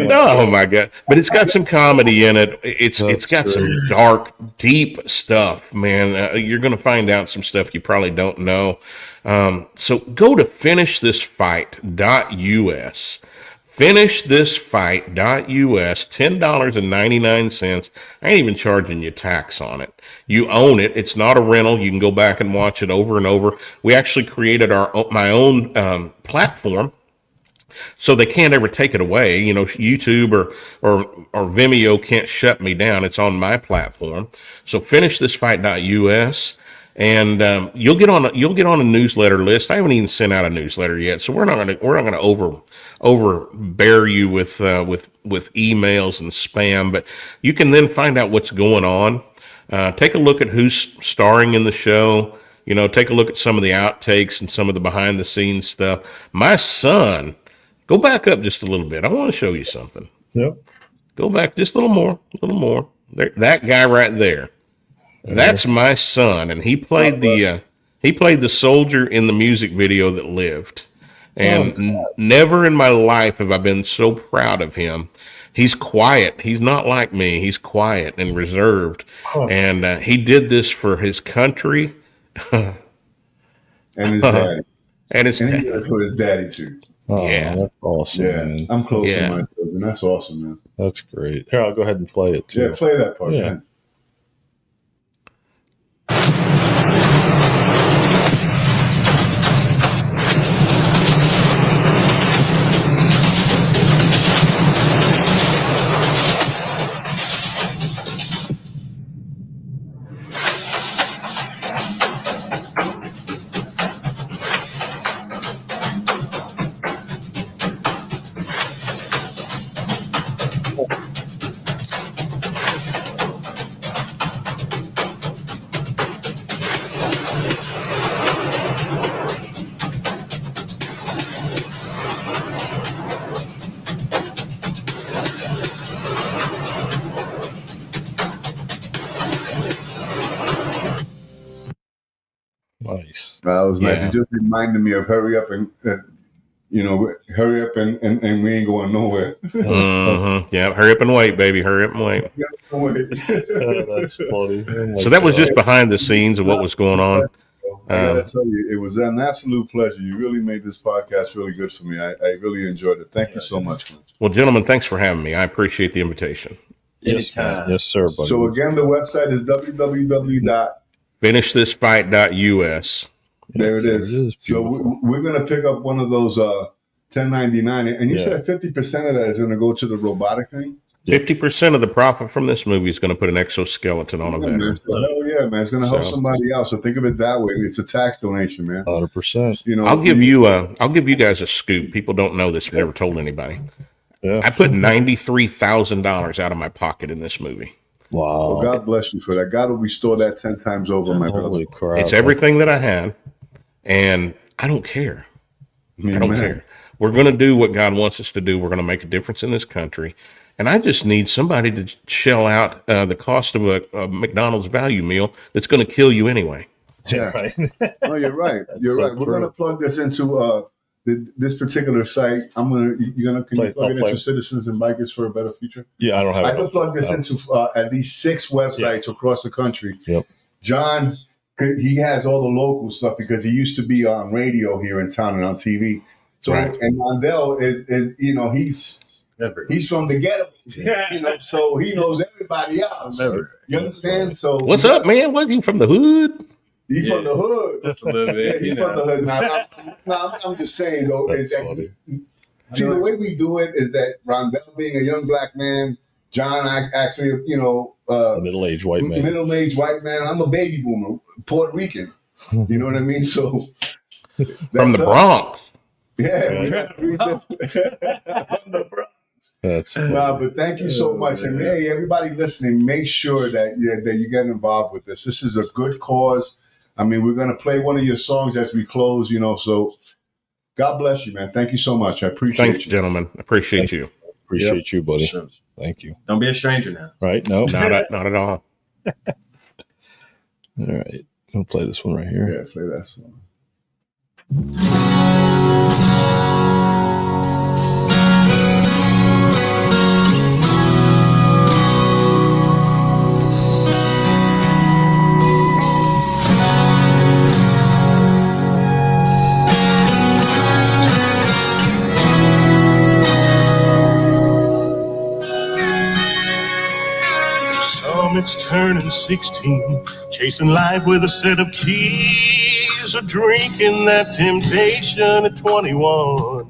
Oh my God! But it's got some comedy in it. It's got some dark, deep stuff, man. You're going to find out some stuff you probably don't know. So go to FinishThisFight.us. FinishThisFight.us, $10.99. I ain't even charging you tax on it. You own it. It's not a rental. You can go back and watch it over and over. We actually created my own platform, so they can't ever take it away. YouTube or Vimeo can't shut me down. It's on my platform. So FinishThisFight.us. And you'll get on a newsletter list. I haven't even sent out a newsletter yet, so we're not gonna overbear you with emails and spam. But you can then find out what's going on. Take a look at who's starring in the show. Take a look at some of the outtakes and some of the behind the scenes stuff. My son, go back up just a little bit. I want to show you something.
Yep.
Go back just a little more. There, that guy right there. That's my son, and he played the soldier in the music video that lived. And never in my life have I been so proud of him. He's quiet. He's not like me. He's quiet and reserved. And he did this for his country.
And his daddy.
And he
did it for his daddy, too.
Oh,
yeah.
That's awesome, man.
I'm close to my children. That's awesome, man.
That's great. Here, I'll go ahead and play it, too.
Yeah, play that part, man. That was nice.
Yeah.
It just reminded me of hurry up and we ain't going nowhere.
Mm-hmm. Yeah, hurry up and wait, baby. Hurry up and wait.
That's funny.
So that was just behind the scenes of what was going on.
I gotta tell you, it was an absolute pleasure. You really made this podcast really good for me. I really enjoyed it. Thank you so much.
Well, gentlemen, thanks for having me. I appreciate the invitation.
Yes, yes, sir, buddy.
So again, the website is
finishthisfight.us.
There it is. So we're going to pick up one of those 1099, and you said 50% of that is going to go to the robotic thing.
50% of the profit from this movie is going to put an exoskeleton on a veteran.
Hell yeah, man! It's going to help somebody else. So think of it that way. It's a tax donation, man.
100%.
You know,
I'll give you guys a scoop. People don't know this. I've never told anybody.
Yeah.
I put $93,000 out of my pocket in this movie.
Wow.
Well, God bless you for that. God will restore that 10 times over, my brother.
Holy crap.
It's everything that I had, and I don't care. I don't care. We're going to do what God wants us to do. We're going to make a difference in this country. And I just need somebody to shell out the cost of a McDonald's value meal that's going to kill you anyway.
Yeah.
Right.
Oh, you're right. You're right. We're going to plug this into this particular site. Can you plug it into Citizens and Bikers for a Better Future?
Yeah, I don't have.
I can plug this into at least 6 websites across the country.
Yep.
John, he has all the local stuff because he used to be on radio here in town and on TV. So and Mondell is he's from the ghetto, so he knows everybody else. You understand? So
what's up, man? What, you from the hood?
He's from the hood.
Just a little bit.
He's from the hood. I'm just saying, though. See, the way we do it is that Rondell, being a young black man, John actually, a
middle-aged white man.
Middle-aged white man. I'm a baby boomer, Puerto Rican. You know what I mean? So
from the Bronx.
Yeah, from the Bronx.
That's
but thank you so much. And hey, everybody listening, make sure that you get involved with this. This is a good cause. I mean, we're going to play one of your songs as we close, so God bless you, man. Thank you so much. I appreciate you.
Thanks, gentlemen. Appreciate you.
Appreciate you, buddy. Sure. Thank you.
Don't be a stranger now.
Right? No.
Not at all.
All right. I'll play this one right here.
Yeah, play that song.
It's turning 16, chasing life with a set of keys, or drinking that temptation at 21.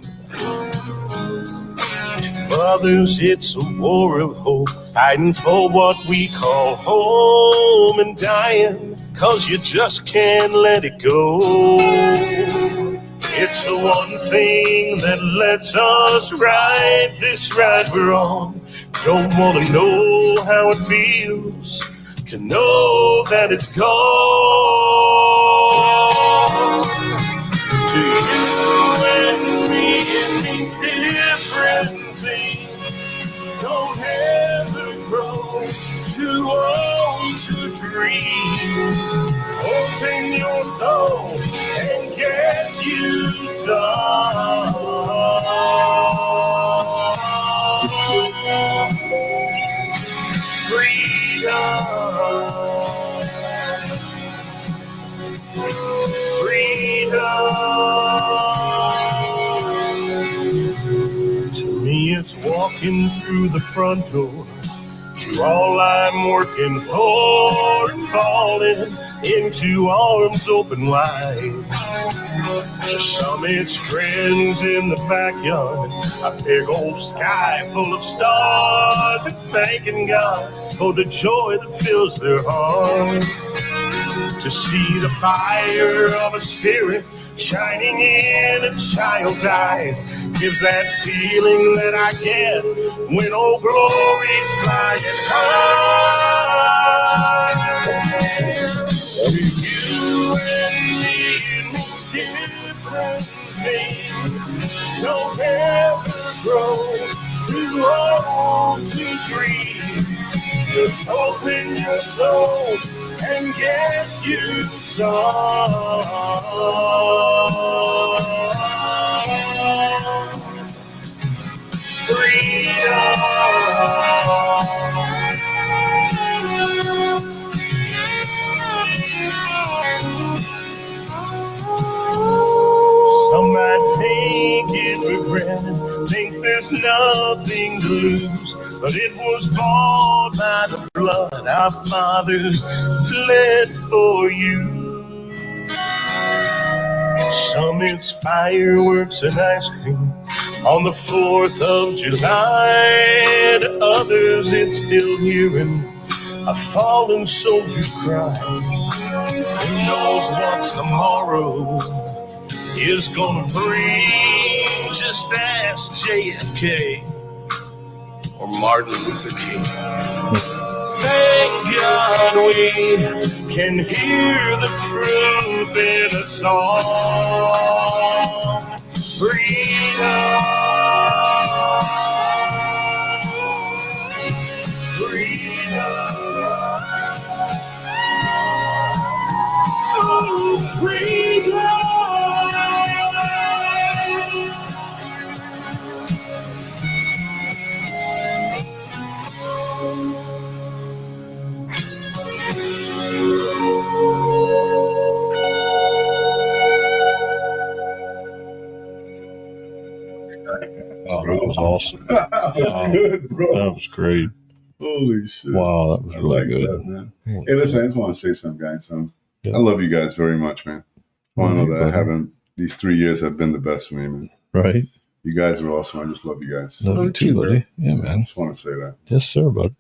To others, it's a war of hope, fighting for what we call home and dying, 'cause you just can't let it go. It's the one thing that lets us ride this ride we're on. Don't want to know how it feels to know that it's gone. To you and me, it means different things. Don't ever grow too old to dream. Open your soul and get you some. To me, it's walking through the front door to all I'm working for and falling into arms open wide. To some, it's friends in the backyard, a big old sky full of stars, and thanking God for the joy that fills their heart. To see the fire of a spirit shining in a child's eyes gives that feeling that I get when old glory's flying high. To you and me, it means different things. Don't ever grow too old to dream. Just open your soul and get you some. Some might take it for granted, think there's nothing to lose, but it was bought by the blood our fathers bled for you. Some it's fireworks and ice cream on the 4th of July. To others it's still hearing a fallen soldier cry. Who knows what tomorrow is gonna bring? Just ask JFK or Martin Luther King. Thank God we can hear the truth in a song. Freedom, freedom, oh, freedom.
Oh, that was awesome.
That was good, bro.
That was great.
Holy shit.
Wow, that was really
like
good.
That, man. Hey, listen, I just want to say something, guys. I love you guys very much, man. I want to know that I haven't, these 3 years have been the best for me, man.
Right.
You guys are awesome. I just love you guys.
Love you too, buddy. Yeah, man.
I just want to say that.
Yes, sir, bud.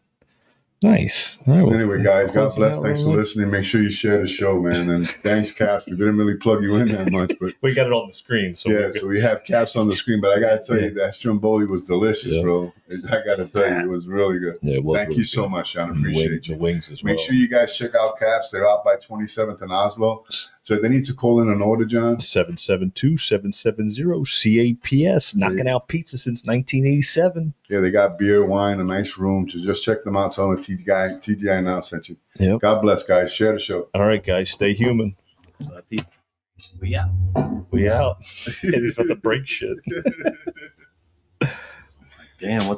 Nice. All right, well,
anyway, guys, God bless. Thanks for listening. Make sure you share the show, man. And thanks, Caps. We didn't really plug you in that much, but
we got it on the screen. So
yeah, so we have Caps on the screen. But I got to tell you, that stromboli was delicious, bro. I got to tell you, it was really good.
Yeah, it was
Thank
really
you so
good.
much, John. Appreciate you.
The wings as well.
Make sure you guys check out Caps. They're out by 27th and Oslo. So they need to call in an order, John.
772-770-CAPS. Knocking out pizza since 1987.
Yeah, they got beer, wine, a nice room. So just check them out. Tell them TGI now sent you.
Yep.
God bless, guys. Share the show.
All right, guys. Stay human.
We out.
We out. It's about to break shit.
Damn, what